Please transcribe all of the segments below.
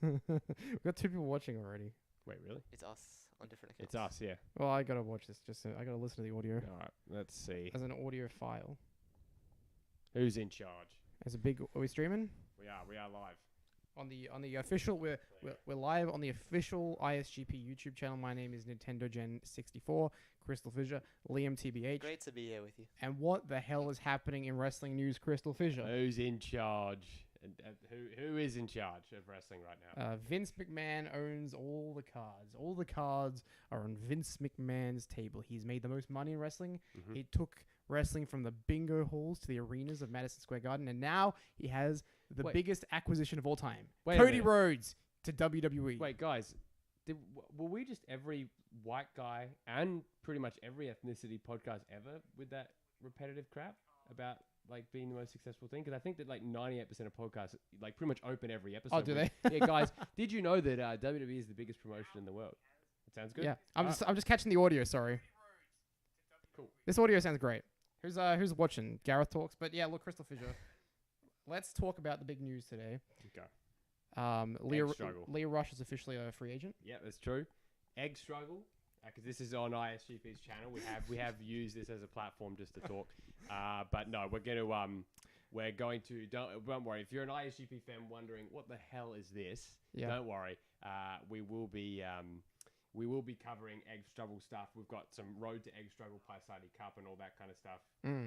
We've got 2 people watching already. Wait, really? It's us on different accounts. It's us, yeah. Well, I gotta watch this. I gotta listen to the audio All right, let's see. as an audio file. Who's in charge? As a big. Are we streaming? We are live. On the official, we're live on the official ISGP YouTube channel. My name is Nintendogen64, CrystalFissure, Liam TBH. Great to be here with you. And what the hell is happening in wrestling news, CrystalFissure? Who's in charge? And who is in charge of wrestling right now? Vince McMahon owns all the cards. All the cards are on Vince McMahon's table. He's made the most money in wrestling. Mm-hmm. He took wrestling from the bingo halls to the arenas of Madison Square Garden, and now he has the biggest acquisition of all time. Cody Rhodes to WWE. Wait, guys, were we just every white guy and pretty much every ethnicity podcast ever with that repetitive crap about like being the most successful thing? Because I think that like 98% of podcasts like pretty much open every episode. Oh, do they? Yeah, guys, did you know that WWE is the biggest promotion in the world? It sounds good. Yeah, I'm just catching the audio. Sorry. Cool. This audio sounds great. Who's watching? Gareth talks, but yeah, look, CrystalFissure. Let's talk about the big news today. Okay. Leah Rush is officially a free agent. Yeah, that's true. Egg struggle, because this is on ISGP's channel. We have used this as a platform just to talk. But no, we're going to don't worry. If you're an ISGP fan wondering what the hell is this, don't worry. We will be covering Egg Struggle stuff. We've got some Road to Egg Struggle Society Cup and all that kind of stuff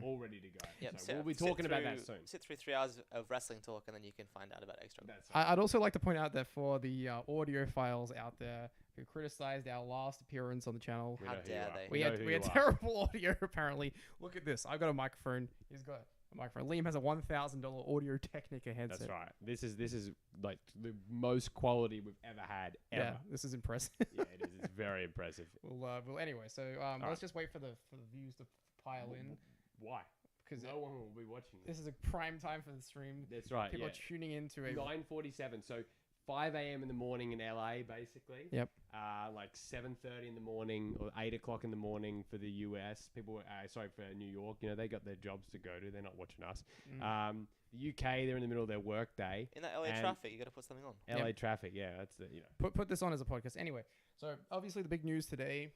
all ready to go. Yep, so we'll be talking about that soon. Sit through 3 hours of wrestling talk, and then you can find out about Egg Struggle. I'd also like to point out that for the audio files out there who criticized our last appearance on the channel, how dare they? We had terrible audio. Apparently, look at this. I've got a microphone. He's got a microphone. Liam has a $1,000 Audio Technica headset. That's right. This is like the most quality we've ever had ever. Yeah, this is impressive. Yeah, it is. It's very impressive. Well, anyway, so let's just wait for the views to pile in. Why? Because no one will be watching this. This is a prime time for the stream. That's right. People are tuning into a 9:47. So 5 a.m. in the morning in LA, basically. Yep. Like 7:30 in the morning or 8 o'clock in the morning for the US. People, for New York. You know, they got their jobs to go to. They're not watching us. The UK, they're in the middle of their work day. In that LA traffic, you got to put something on. LA traffic, yeah, that's the Put this on as a podcast. Anyway, so obviously the big news today.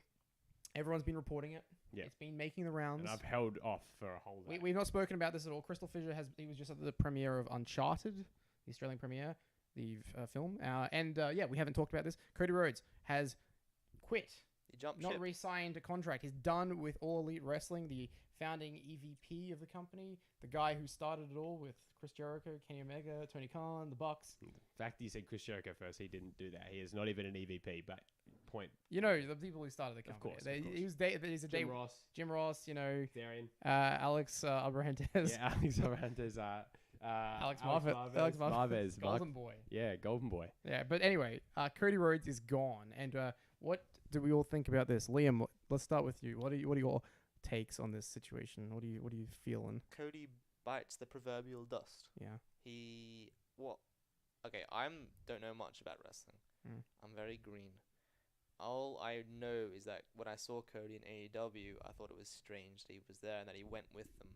Everyone's been reporting it. Yeah. It's been making the rounds. And I've held off for a whole day. We've not spoken about this at all. CrystalFissure he was just at the premiere of Uncharted, the Australian premiere, the film. We haven't talked about this. Cody Rhodes has quit. He jumped not ship. re-signed a contract. He's done with All Elite Wrestling, the founding EVP of the company, the guy who started it all with Chris Jericho, Kenny Omega, Tony Khan, the Bucks. The fact that you said Chris Jericho first, he didn't do that. He is not even an EVP, but point. You know, the people who started the company. Of course. He's a Jim Ross, you know. Darian. Alex Abrahantes. Yeah, Alex Abrahantes. Alex Marvez. Golden Boy. Yeah, Golden Boy. Yeah, but anyway, Cody Rhodes is gone. And what do we all think about this? Liam, let's start with you. What are your takes on this situation? What are you feeling? Cody bites the proverbial dust. Yeah. Okay, don't know much about wrestling. I'm very green. All I know is that when I saw Cody in AEW, I thought it was strange that he was there and that he went with them.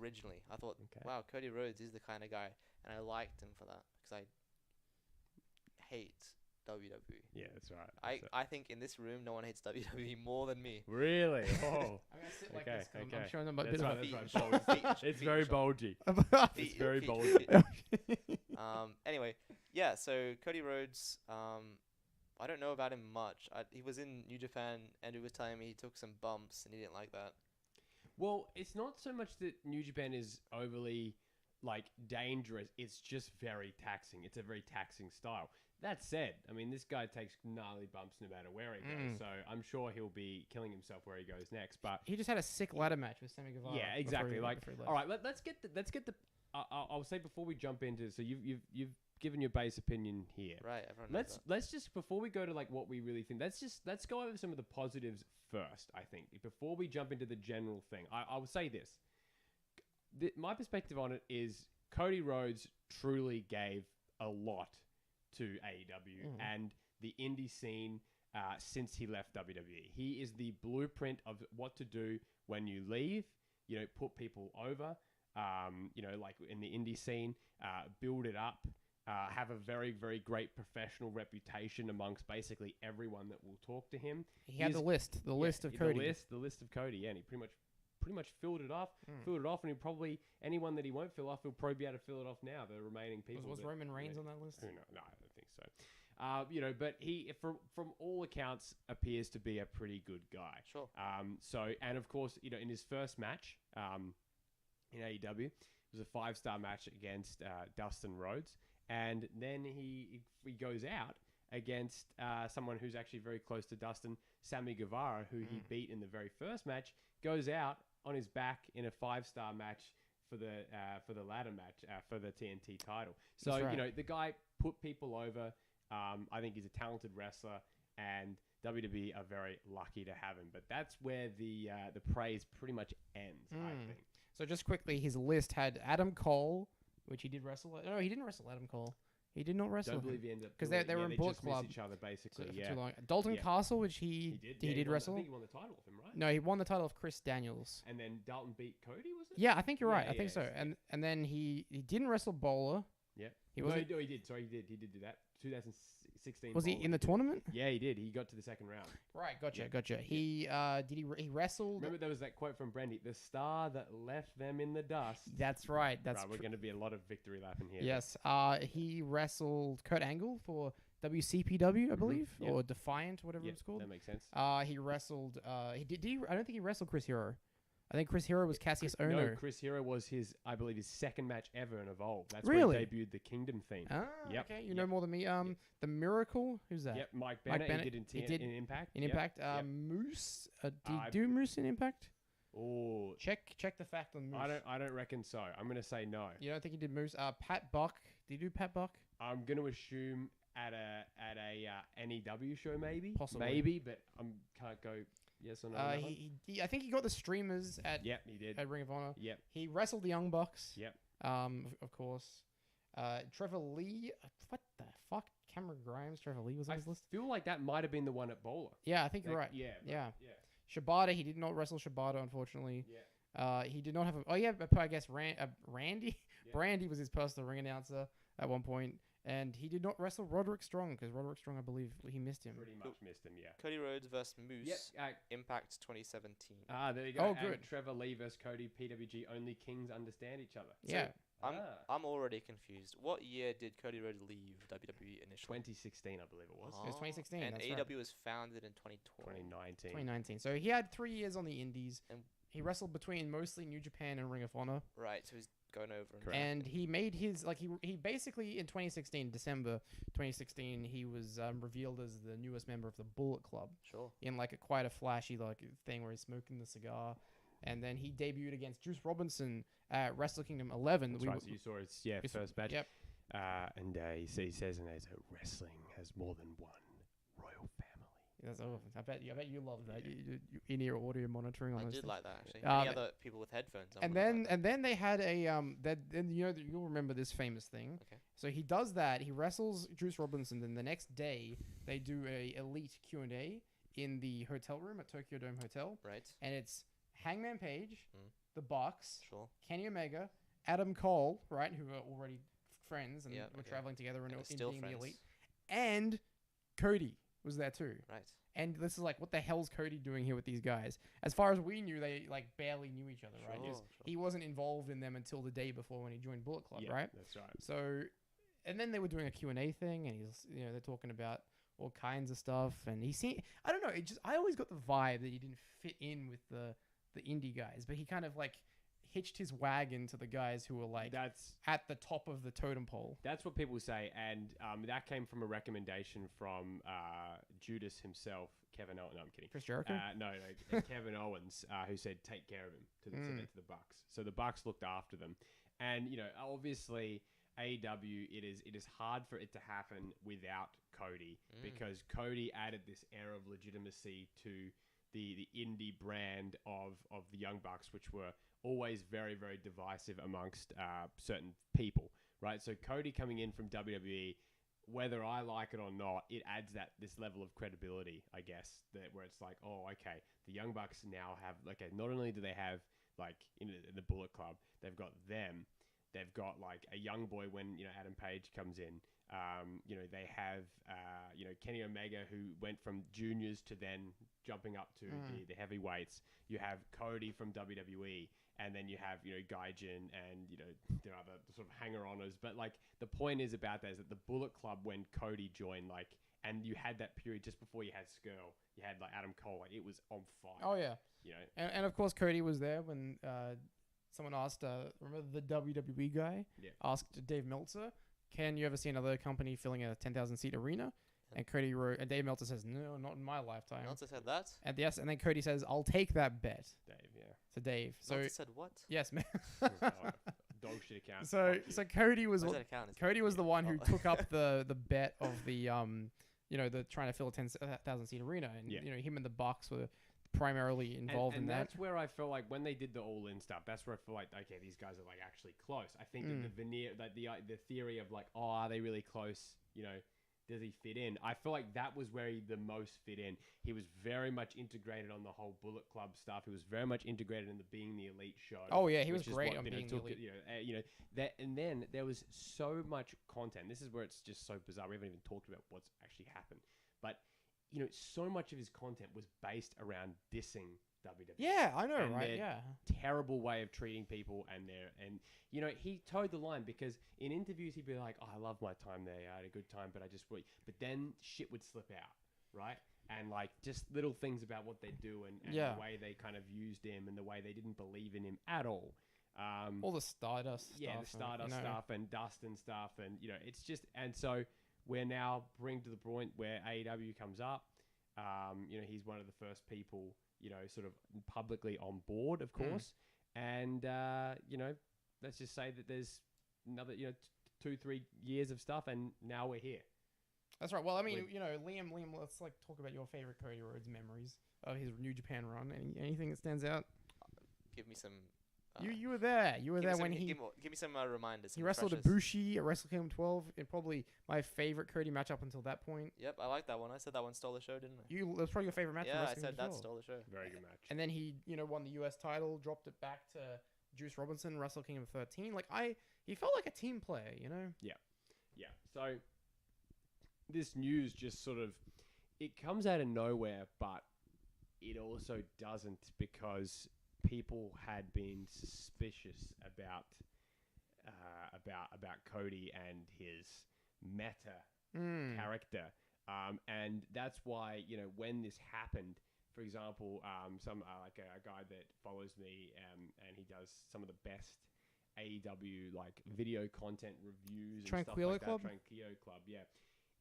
Originally, I thought, wow, Cody Rhodes is the kind of guy, and I liked him for that because I hate WWE. Yeah, that's right. I think in this room, no one hates WWE more than me. Really? Oh. I'm gonna sit like this. I'm showing them a bit of a It's very bulgy. It's very bulgy. Anyway, yeah. So Cody Rhodes. I don't know about him much. He was in New Japan, and he was telling me he took some bumps, and he didn't like that. Well, it's not so much that New Japan is overly dangerous. It's just very taxing. It's a very taxing style. That said, I mean, this guy takes gnarly bumps no matter where he goes. So I'm sure he'll be killing himself where he goes next. But he just had a sick ladder match with Sammy Guevara. Yeah, exactly. All right, let's get the. I'll say before we jump into so you've given your base opinion here. Right. Everyone. Let's just before we go to what we really think. Let's go over some of the positives first. I think before we jump into the general thing, I will say this. My perspective on it is Cody Rhodes truly gave a lot to AEW and the indie scene since he left WWE. He is the blueprint of what to do when you leave. You know, put people over. In the indie scene, build it up. have a very, very great professional reputation amongst basically everyone that will talk to him. He had the list of Cody. The list of Cody, yeah, and he pretty much filled it off, and he probably, anyone that he won't fill off, he'll probably be able to fill it off now, the remaining people. Was Roman Reigns on that list? Who knows? No, I don't think so. But he, from all accounts, appears to be a pretty good guy. Sure. And of course, in his first match, in AEW, it was a 5-star match against Dustin Rhodes, and then he goes out against someone who's actually very close to Dustin, Sammy Guevara, who he beat in the very first match, goes out on his back in a 5-star match for the ladder match for the TNT title. So right. The guy put people over. I think he's a talented wrestler, and WWE are very lucky to have him. But that's where the praise pretty much ends, I think. So just quickly, his list had Adam Cole, which he did wrestle. No, he didn't wrestle Adam Cole. He did not wrestle. Don't believe he ended up because they were in Bullet just Club. Each other basically. For too long. Dalton Castle, which he did wrestle. I think he won the title off him, right? No, he won the title of Chris Daniels. And then Dalton beat Cody, was it? Yeah, I think you're right. I think so. And then he didn't wrestle Bowler. Yep. He did. Sorry, he did do that. 2016. Was he in the tournament? Yeah, he did. He got to the second round. Right, gotcha. He he wrestled. Remember there was that quote from Brandy, "The star that left them in the dust." That's right. We're going to be a lot of victory lapping here. Yes. He wrestled Kurt Angle for WCPW, I believe, or Defiant, whatever it's called. That makes sense. He wrestled. I don't think he wrestled Chris Hero. I think Chris Hero was Cassius Ohno. No, Chris Hero was I believe his second match ever in Evolve. That's really? where he debuted the Kingdom theme. Okay. You know more than me. The Miracle. Who's that? Yep, Mike Bennett. He did in Impact. In Impact. Moose. Did he do Moose in Impact? Oh, check the fact on Moose. I don't reckon so. I'm gonna say no. You don't think he did Moose? Pat Buck. Did he do Pat Buck? I'm gonna assume at a NEW show maybe. Possibly. Maybe, but can't go. Yes or no? I think he got the streamers at. Yep, he did. At Ring of Honor. Yep. He wrestled the Young Bucks. Yep. Of course. Trevor Lee. What the fuck? Cameron Grimes. Trevor Lee was on his list. I feel like that might have been the one at Bowler. Yeah, I think you're right. Yeah. Shibata. He did not wrestle Shibata, unfortunately. Yeah. He did not have. I guess Randy. Yeah. Brandy was his personal ring announcer at one point. And he did not wrestle Roderick Strong because Roderick Strong, I believe, he missed him. Pretty much missed him, yeah. Cody Rhodes versus Moose. Yep. Impact 2017. There you go. Oh, good. And Trevor Lee versus Cody, PWG. Only kings understand each other. Yeah. So, I'm already confused. What year did Cody Rhodes leave WWE initially? 2016, I believe it was. It was 2016. And that's AEW right. was founded in 2019. 2019. So he had 3 years on the Indies. And he wrestled between mostly New Japan and Ring of Honor. Right, so he's going over. And he made his, he basically, in 2016, December 2016, he was revealed as the newest member of the Bullet Club. Sure. In quite a flashy thing where he's smoking the cigar. And then he debuted against Juice Robinson at Wrestle Kingdom 11. That's right, so you saw his first match. Yep. And he says in there, wrestling has more than one royal family. That's I bet you love that. You in-ear audio monitoring on I those did things. like that actually. Any other people with headphones? And then they had a you'll remember this famous thing. Okay. So he does that. He wrestles Juice Robinson. Then the next day they do a elite Q&A in the hotel room at Tokyo Dome Hotel. Right. And it's Hangman Page, the Bucks, sure, Kenny Omega, Adam Cole, right, who are already friends and were traveling together and still being friends. the elite, and Cody was there too. Right. And this is what the hell's Cody doing here with these guys? As far as we knew, they barely knew each other, right? Sure. He wasn't involved in them until the day before when he joined Bullet Club, right? That's right. So, and then they were doing a Q&A thing, and they're talking about all kinds of stuff, and I don't know, I always got the vibe that he didn't fit in with the indie guys, but he kind of hitched his wagon to the guys who were that's at the top of the totem pole. That's what people say, and that came from a recommendation from Judas himself, Kevin Owens. No, I'm kidding. Chris Jericho? No, Kevin Owens, who said take care of him to the Bucks. So the Bucks looked after them, and obviously AEW, it is hard for it to happen without Cody because Cody added this air of legitimacy to the indie brand of the Young Bucks, which were always very, very divisive amongst certain people, right? So Cody coming in from WWE, whether I like it or not, it adds this level of credibility, I guess, where it's okay, the Young Bucks now have, not only do they have, in the Bullet Club, they've got them, They've got like a young boy when Adam Page comes in. They have Kenny Omega, who went from juniors to then jumping up to the heavyweights. You have Cody from WWE, and then you have Gaijin, and there are other sort of hanger-oners. But like the point is about that is that the Bullet Club, when Cody joined, like, and you had that period just before you had Skrull, you had like Adam Cole, like it was on fire. Oh yeah, and of course Cody was there when someone asked, remember the WWE guy asked Dave Meltzer, can you ever see another company filling a 10,000 seat arena? And Cody wrote, and Dave Meltzer says, no, not in my lifetime. Meltzer said that? And yes, and then Cody says, I'll take that bet. Dave, yeah. So Dave. Meltzer said what? Yes, man. Dog shit account. So Cody was Cody was the one who took up the bet of the the trying to fill a 10,000 seat arena, and him and the Bucks were primarily involved in that. And that's where I feel like when they did the All In stuff, that's where I feel like, okay, these guys are like actually close. I think that the veneer, like the theory of like, oh, are they really close? Does he fit in? I feel like that was where he the most fit in. He was very much integrated on the whole Bullet Club stuff. He was very much integrated in the Being the Elite show. Oh yeah, he was great on Being the Elite. That, and then there was so much content. This is where it's just so bizarre. We haven't even talked about what's actually happened, but so much of his content was based around dissing WWE. Yeah, I know, and right? their Yeah. terrible way of treating people, and he towed the line, because in interviews he'd be like, "Oh, I love my time there. I had a good time, but I just..." But then shit would slip out, right? And like just little things about what they do, and the way they kind of used him, and the way they didn't believe in him at all. All the Stardust stuff. Yeah, the Stardust stuff and Dust and stuff, and it's just, and so we're now bring to the point where AEW comes up. He's one of the first people, sort of publicly on board, of course. And, let's just say that there's another, 2-3 years of stuff, and now we're here. That's right. Well, I mean, Liam, let's like talk about your favorite Cody Rhodes memories of his New Japan run. Anything that stands out? Give me some... you were there. You were there when he... Give me some reminders. He wrestled Ibushi at Wrestle Kingdom 12, and probably my favorite Cody match up until that point. Yep, I like that one. I said that one stole the show, didn't I? That's probably your favorite match. Yeah, I said that stole the show. Very good match. And then he, won the US title, dropped it back to Juice Robinson, Wrestle Kingdom 13. He felt like a team player, Yeah. So this news just sort of, it comes out of nowhere, but it also doesn't, because people had been suspicious about Cody and his meta character, and that's why when this happened, for example, some like a guy that follows me, and he does some of the best AEW like video content reviews and Tranquilo stuff like that. Tranquilo Club, yeah.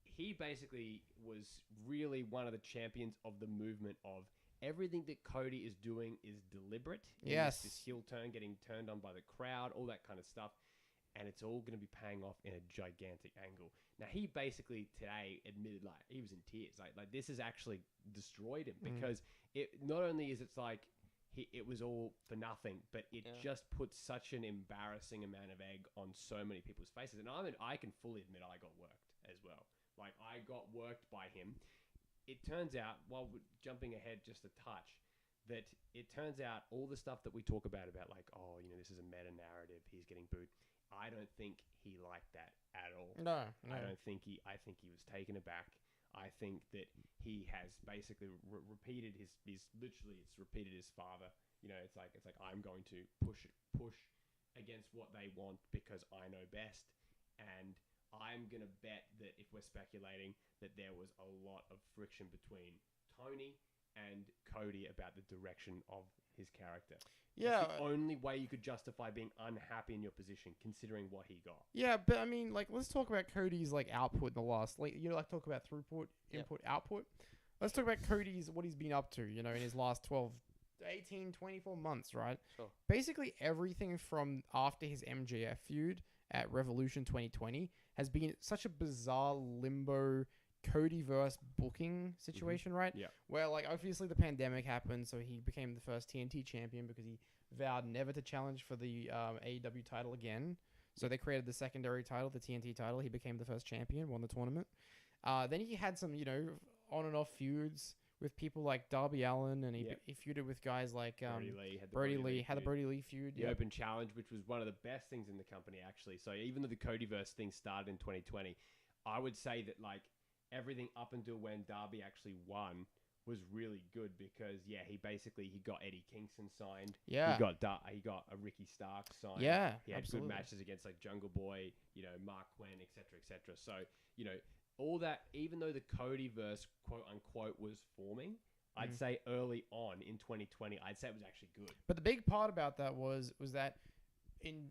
He basically was really one of the champions of the movement of everything that Cody is doing is deliberate. Yes. This heel turn, getting turned on by the crowd, all that kind of stuff. And it's all going to be paying off in a gigantic angle. Now, he basically today admitted, like, he was in tears. Like this has actually destroyed him, because it not only is it's like it was all for nothing, but it just puts such an embarrassing amount of egg on so many people's faces. And I can fully admit I got worked as well. Like, I got worked by him. It turns out, while we're jumping ahead just a touch, that it turns out all the stuff that we talk about like, oh, this is a meta narrative, he's getting booed. I don't think he liked that at all. No. I think he was taken aback. I think that he has basically repeated his repeated his father. It's like I'm going to push against what they want because I know best, and I'm going to bet that if we're speculating that there was a lot of friction between Tony and Cody about the direction of his character. Yeah. It's the only way you could justify being unhappy in your position, considering what he got. Yeah, but I mean, let's talk about Cody's output in the last, talk about throughput, input, output. Let's talk about what he's been up to, in his last 12, 18, 24 months, right? Sure. Basically everything from after his MJF feud at Revolution 2020 has been such a bizarre limbo Codyverse booking situation, right? Yeah. Where obviously the pandemic happened, so he became the first TNT champion because he vowed never to challenge for the AEW title again. So they created the secondary title, the TNT title. He became the first champion, won the tournament. Then he had some, on and off feuds with people like Darby Allin, and Yep. he feuded with guys like Brody Lee had the Brody Lee had the feud. Brody Lee feud. The Open Challenge, which was one of the best things in the company, actually. So even though the Codyverse thing started in 2020, I would say that like everything up until when Darby actually won was really good because he got Eddie Kingston signed. Yeah. He got a Ricky Starks signed. Yeah, He had absolutely. good matches against like Jungle Boy, Mark Quinn, etc., etc. So all that, even though the Codyverse quote unquote was forming, I'd say early on in 2020, I'd say it was actually good. But the big part about that was that in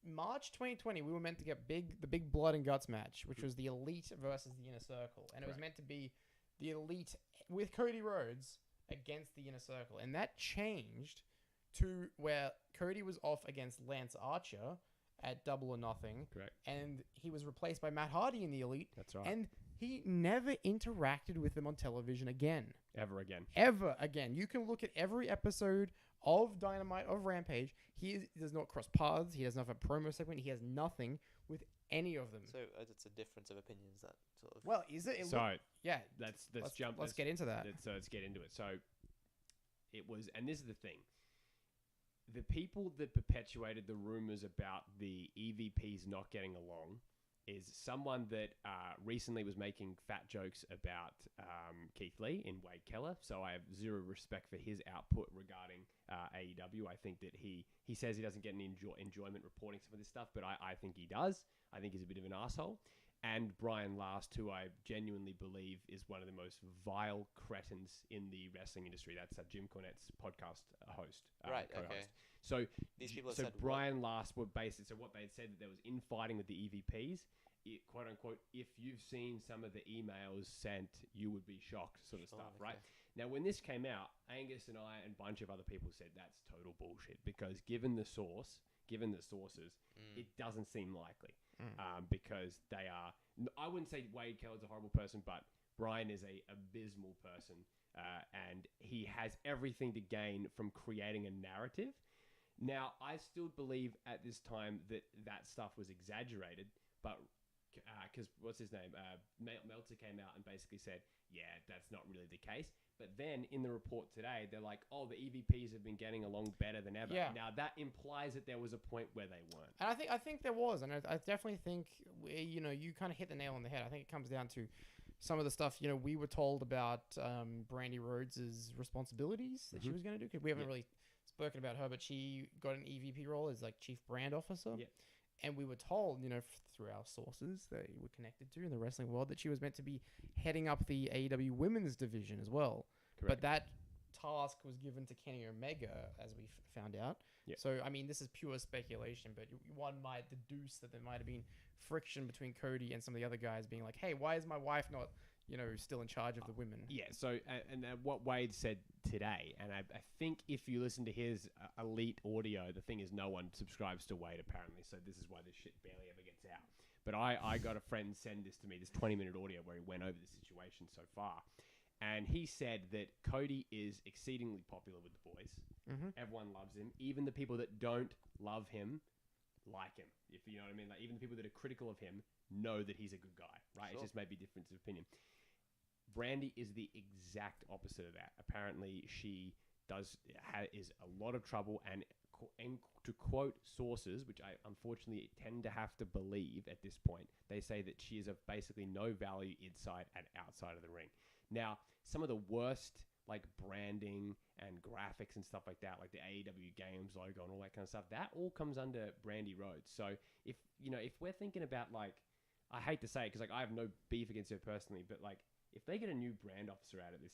March 2020, we were meant to get the big blood and guts match, which was the Elite versus the Inner Circle, and it was meant to be the Elite with Cody Rhodes against the Inner Circle, and that changed to where Cody was off against Lance Archer at Double or Nothing. Correct. And he was replaced by Matt Hardy in the Elite. That's right. And he never interacted with them on television again. Ever again. Ever again. You can look at every episode of Dynamite, of Rampage. He does not cross paths. He doesn't have a promo segment. He has nothing with any of them. So it's a difference of opinions that sort of. Well, is it? Yeah. Let's jump. Let's get into that. Let's get into it. So it was, and this is the thing. The people that perpetuated the rumors about the EVPs not getting along is someone that recently was making fat jokes about Keith Lee in Wade Keller. So I have zero respect for his output regarding AEW. I think that he says he doesn't get any enjoyment reporting some of this stuff, but I think he does. I think he's a bit of an asshole. And Brian Last, who I genuinely believe is one of the most vile cretins in the wrestling industry. That's Jim Cornette's podcast host. Right, co-host. okay. So These people have so said Brian Last were basically, so what they had said that there was infighting with the EVPs, quote unquote, if you've seen some of the emails sent, you would be shocked sort of stuff, right? Now, when this came out, Angus and I and a bunch of other people said that's total bullshit because given the sources, it doesn't seem likely because they are, I wouldn't say Wade Keller's a horrible person, but Brian is a abysmal person and he has everything to gain from creating a narrative. Now, I still believe at this time that stuff was exaggerated, but because what's his name? Meltzer came out and basically said, yeah, that's not really the case. But then in the report today, they're like, oh, the EVPs have been getting along better than ever. Yeah. Now, that implies that there was a point where they weren't. And I think there was, and I definitely think you kind of hit the nail on the head. I think it comes down to some of the stuff we were told about Brandy Rhodes' responsibilities that she was going to do. Cause we haven't really spoken about her, but she got an EVP role as like chief brand officer. Yeah. And we were told, through our sources that we were connected to in the wrestling world, that she was meant to be heading up the AEW women's division as well. Correct. But that task was given to Kenny Omega, as we found out. Yeah. So, I mean, this is pure speculation, but one might deduce that there might have been friction between Cody and some of the other guys being like, hey, why is my wife not, still in charge of the women? Yeah, so, and what Wade said today, and I think if you listen to his elite audio, the thing is no one subscribes to Wade apparently, so this is why this shit barely ever gets out. But I got a friend send this to me, this 20-minute audio where he went over the situation so far. And he said that Cody is exceedingly popular with the boys. Mm-hmm. Everyone loves him. Even the people that don't love him like him. If you know what I mean. Like even the people that are critical of him know that he's a good guy, right? Sure. It's just maybe difference of opinion. Brandy is the exact opposite of that. Apparently, she is a lot of trouble, and to quote sources, which I unfortunately tend to have to believe at this point, they say that she is of basically no value inside and outside of the ring. Now, some of the worst like branding and graphics and stuff like that, like the AEW games logo and all that kind of stuff, that all comes under Brandy Rhodes. So if we're thinking about like, I hate to say it because like I have no beef against her personally, but like if they get a new brand officer out of this,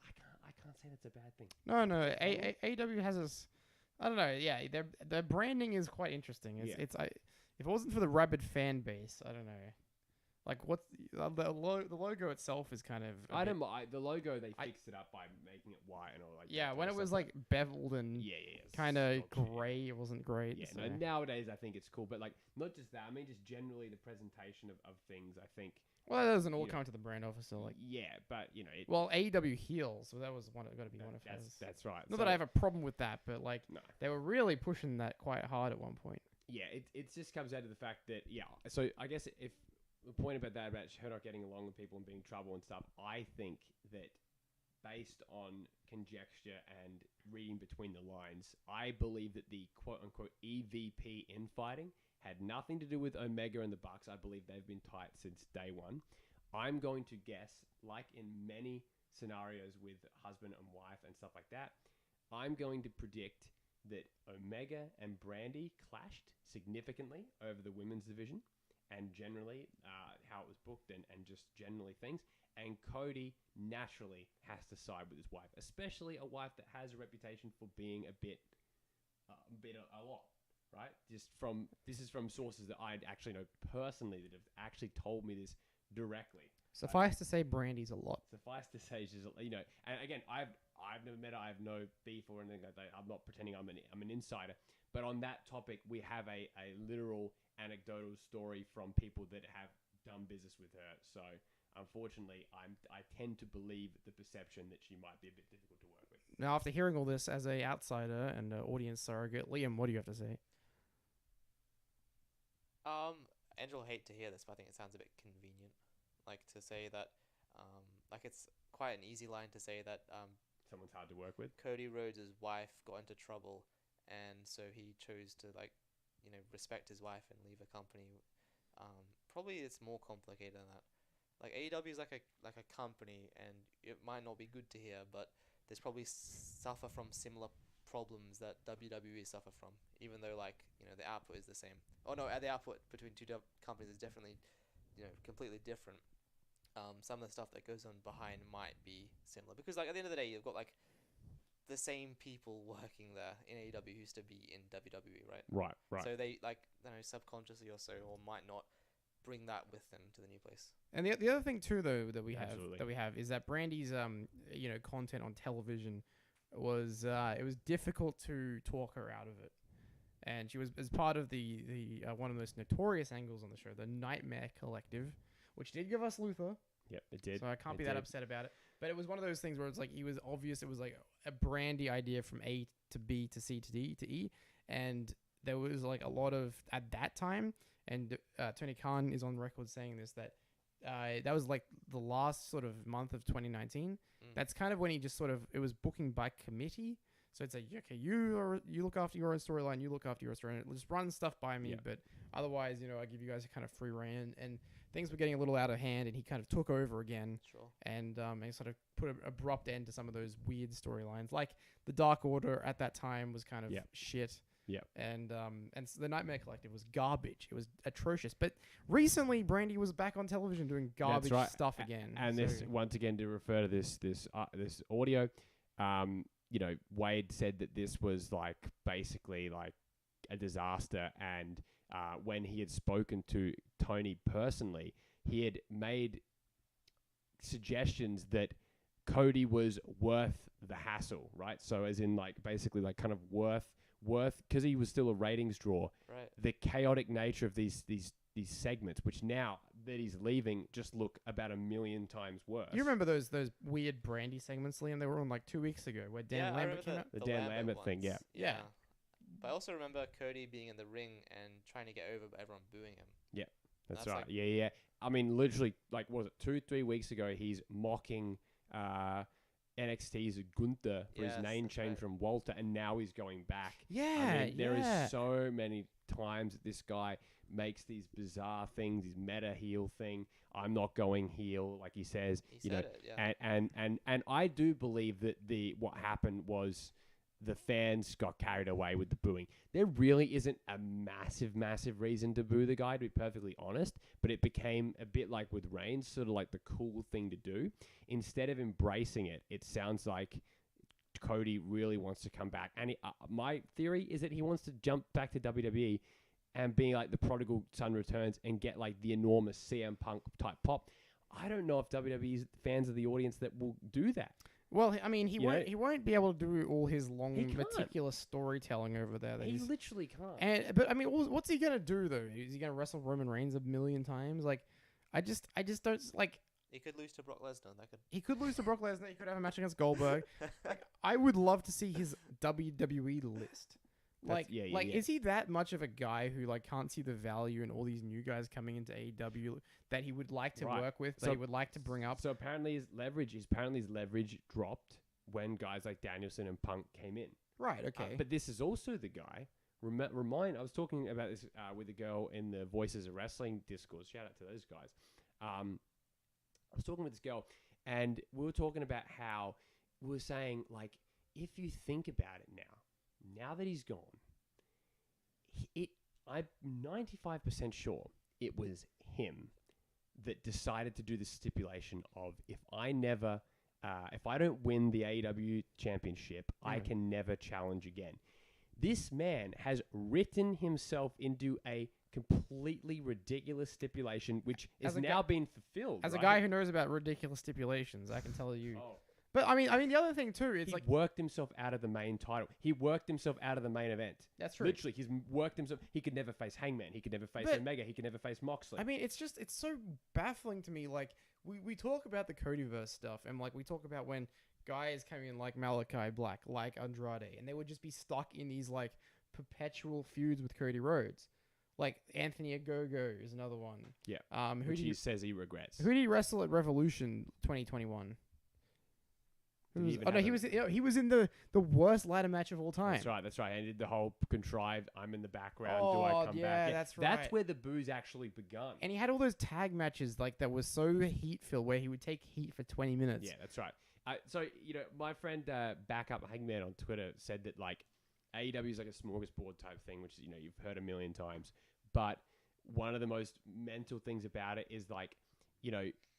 I can't say that's a bad thing. No. AEW has this. I don't know. Yeah, their branding is quite interesting. If it wasn't for the rabid fan base, I don't know. Like what's the logo itself is kind of. The logo they fixed it up by making it white and all like. Yeah, when it was like beveled and kind of grey, it wasn't great. Yeah, so. no, nowadays I think it's cool, but like not just that. I mean, just generally the presentation of things. I think. Well, that doesn't all come to the brand officer, like. Yeah, but AEW heels, so that was got to be one of hers. That's right. Not that I have a problem with that, but like they were really pushing that quite hard at one point. Yeah, it just comes out of the fact that So I guess if the point about that about her not getting along with people and being in trouble and stuff, I think that based on conjecture and reading between the lines, I believe that the quote-unquote EVP infighting had nothing to do with Omega and the Bucks. I believe they've been tight since day one. I'm going to guess, like in many scenarios with husband and wife and stuff like that, I'm going to predict that Omega and Brandy clashed significantly over the women's division and generally how it was booked and just generally things. And Cody naturally has to side with his wife, especially a wife that has a reputation for being a lot, right? This is from sources that I actually know personally that have actually told me this directly. Suffice to say, Brandy's a lot. Suffice to say, she's, you know, and again, I've never met her. I have no beef or anything like that. I'm not pretending I'm an insider. But on that topic, we have a literal anecdotal story from people that have done business with her. So unfortunately, I tend to believe the perception that she might be a bit difficult to work with. Now, after hearing all this as a outsider and an audience surrogate, Liam, what do you have to say? Andrew will hate to hear this, but I think it sounds a bit convenient. Like to say that, like it's quite an easy line to say that Someone's hard to work with. Cody Rhodes' wife got into trouble, and so he chose to respect his wife and leave a company. Probably it's more complicated than that. Like AEW is like a company, and it might not be good to hear, but there's probably suffer from similar problems that WWE suffer from, even though the output is the same. Oh no, the output between two companies is definitely completely different. Some of the stuff that goes on behind might be similar because at the end of the day you've got the same people working there in AEW who used to be in WWE, right? Right. So they subconsciously or so, or might not bring that with them to the new place. And the other thing too, though, that we Absolutely. have is that Brandy's content on television was it was difficult to talk her out of it, and she was as part of the one of the most notorious angles on the show, the Nightmare Collective, which did give us Luther. Yep, it did. So I can't be that upset about it. But it was one of those things where it's like it was obvious. It was like a Brandy idea from A to B to C to D to E, and there was like a lot of at that time. And Tony Khan is on record saying this that that was like the last sort of month of 2019. That's kind of when he just sort of it was booking by committee. So it's like, okay, you look after your own storyline, you look after your storyline. Just run stuff by me, but otherwise, I give you guys a kind of free rein. And things were getting a little out of hand, and he kind of took over again. Sure. And he sort of put an abrupt end to some of those weird storylines, like the Dark Order at that time was kind of shit. Yeah. And so the Nightmare Collective was garbage. It was atrocious. But recently, Brandy was back on television doing garbage stuff again. And this once again to refer to this audio. Wade said that this was basically a disaster, and when he had spoken to Tony personally, he had made suggestions that Cody was worth the hassle, right? So as in basically kind of worth because he was still a ratings draw. Right. The chaotic nature of these segments, which now that he's leaving, just look about 1 million times worse. You remember those weird Brandy segments, Liam? They were on 2 weeks ago where Dan Lambert came out. The Dan Lambert thing, yeah. But I also remember Cody being in the ring and trying to get over, but everyone booing him. Yeah, that's right. Yeah. I mean, literally, was it 2-3 weeks ago? He's mocking NXT's Gunther for his name change from Walter, and now he's going back. Yeah, there is so many times that this guy makes these bizarre things, his meta heel thing. I'm not going heel, like he says. He said it, yeah. And I do believe that what happened was the fans got carried away with the booing. There really isn't a massive reason to boo the guy, to be perfectly honest, but it became a bit like with Reigns, sort of like the cool thing to do. Instead of embracing it, it sounds like Cody really wants to come back. And my theory is that he wants to jump back to WWE and be like the prodigal son returns and get the enormous CM Punk type pop. I don't know if WWE's fans are the audience that will do that. Well, I mean, he won't be able to do all his long, meticulous storytelling over there. He literally can't. But I mean, what's he gonna do though? Is he gonna wrestle Roman Reigns 1 million times? I just don't like. He could lose to Brock Lesnar. He could lose to Brock Lesnar. He could have a match against Goldberg. I would love to see his WWE list. Like, yeah, is he that much of a guy who like can't see the value in all these new guys coming into AEW that he would like to Right. work with, that So- he would like to bring up? So apparently his leverage dropped when guys like Danielson and Punk came in. Right. Okay. But this is also the guy. I was talking about this with a girl in the Voices of Wrestling discourse. Shout out to those guys. I was talking with this girl, and we were talking about how we were saying, like, if you think about it now that he's gone, I'm 95% sure it was him that decided to do the stipulation of if I don't win the AEW championship, I can never challenge again. This man has written himself into a completely ridiculous stipulation, which is now being fulfilled. As a guy who knows about ridiculous stipulations, I can tell you. Oh. But I mean, the other thing too is He like worked himself out of the main title. He worked himself out of the main event. That's true. Literally, he's worked himself. He could never face Hangman. He could never face Omega. He could never face Moxley. I mean, it's so baffling to me. Like we talk about the Codyverse stuff, and like we talk about when guys came in like Malachi Black, like Andrade, and they would just be stuck in these like perpetual feuds with Cody Rhodes. Like Anthony Ogogo is another one. Yeah. Which he says he regrets. Who did he wrestle at Revolution 2021? He was in the worst ladder match of all time. That's right. And did the whole contrived, I'm in the background, do I come back? Yeah, that's right. That's where the booze actually begun. And he had all those tag matches like that was so heat-filled where he would take heat for 20 minutes. Yeah, that's right. So, my friend Backup Hangman on Twitter said that, like, AEW is like a smorgasbord type thing, which, you've heard a million times. But one of the most mental things about it is, like,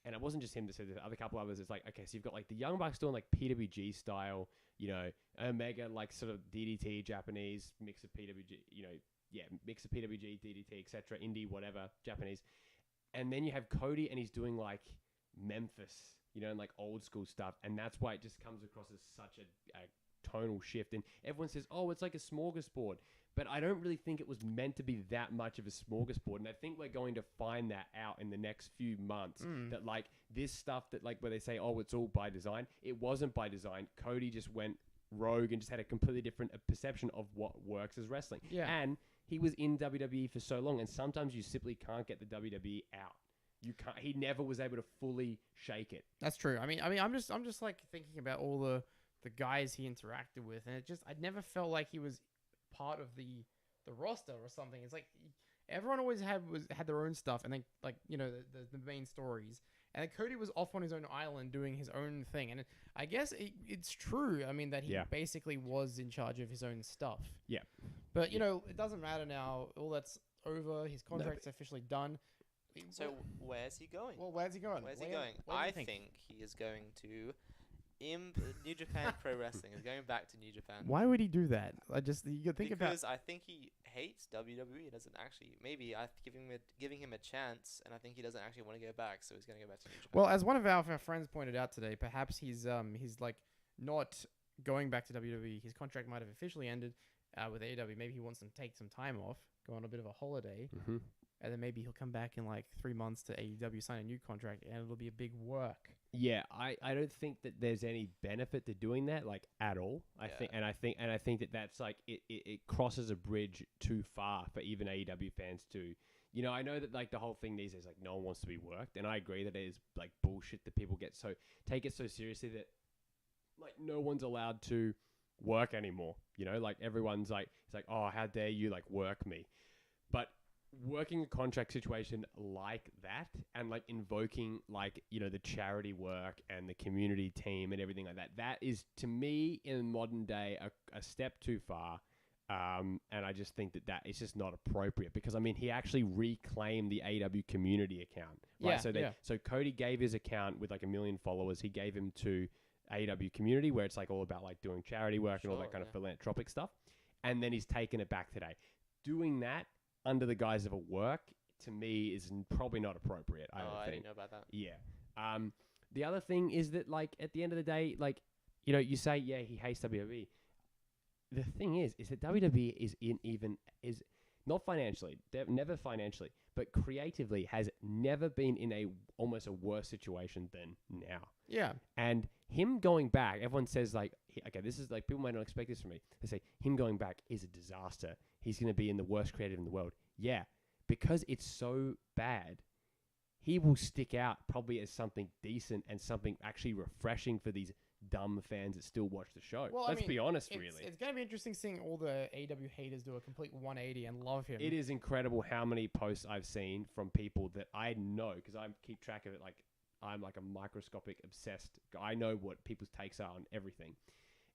and it wasn't just him that said this, other couple others, it's like, okay, so you've got like the Young Bucks doing like PWG style, Omega like sort of DDT Japanese, mix of PWG, mix of PWG, DDT, etc., indie, whatever, Japanese. And then you have Cody and he's doing like Memphis, and like old school stuff. And that's why it just comes across as such a tonal shift. And everyone says, oh, it's like a smorgasbord. But I don't really think it was meant to be that much of a smorgasbord. And I think we're going to find that out in the next few months. That, like, this stuff that, like, where they say, oh, it's all by design. It wasn't by design. Cody just went rogue and just had a completely different perception of what works as wrestling. Yeah. And he was in WWE for so long. And sometimes you simply can't get the WWE out. You can't. He never was able to fully shake it. That's true. I mean, I'm just like thinking about all the guys he interacted with. And I never felt like he was part of the roster or something. It's like everyone always had their own stuff, and then like the main stories, and then Cody was off on his own island doing his own thing. And I guess it's true. I mean that he basically was in charge of his own stuff. Yeah, but it doesn't matter now. All that's over. His contract's officially done. So where's he going? Well, where's he going? I think he is going to New Japan Pro Wrestling. Is going back to New Japan. Why would he do that? You think about because I think he hates WWE. He doesn't actually. Maybe I'm giving him a chance, and I think he doesn't actually want to go back. So he's going to go back to New Japan. Well, as one of our friends pointed out today, perhaps he's like not going back to WWE. His contract might have officially ended with AEW. Maybe he wants to take some time off, go on a bit of a holiday, and then maybe he'll come back in like 3 months to AEW, sign a new contract, and it'll be a big work. Yeah, I don't think that there's any benefit to doing that, like, at all. I think that that's like it crosses a bridge too far for even AEW fans to. I know that like the whole thing these days, like, no one wants to be worked, and I agree that it is like bullshit that people take it so seriously that like no one's allowed to work anymore. Like everyone's like, it's like, oh, how dare you like work me, but working a contract situation like that and like invoking like the charity work and the community team and everything like that is to me in modern day a step too far, and I just think that is just not appropriate, because I mean he actually reclaimed the AEW community account, right? So Cody gave his account with like 1 million followers, he gave him to AEW community, where it's like all about like doing charity work and all that kind of philanthropic stuff, and then he's taken it back today. Doing that under the guise of a work, to me, is probably not appropriate. I didn't know about that. Yeah. The other thing is that, like, at the end of the day, like, you say, yeah, he hates WWE. The thing is that WWE is not financially, never financially, but creatively has never been in a almost a worse situation than now. Yeah. And him going back, everyone says like, okay, this is like, people might not expect this from me. They say him going back is a disaster. He's going to be in the worst creative in the world. Yeah, because it's so bad, he will stick out probably as something decent and something actually refreshing for these dumb fans that still watch the show. Well, Let's be honest, really. It's going to be interesting seeing all the AEW haters do a complete 180 and love him. It is incredible how many posts I've seen from people that I know, because I keep track of it. Like, I'm like a microscopic obsessed. I know what people's takes are on everything.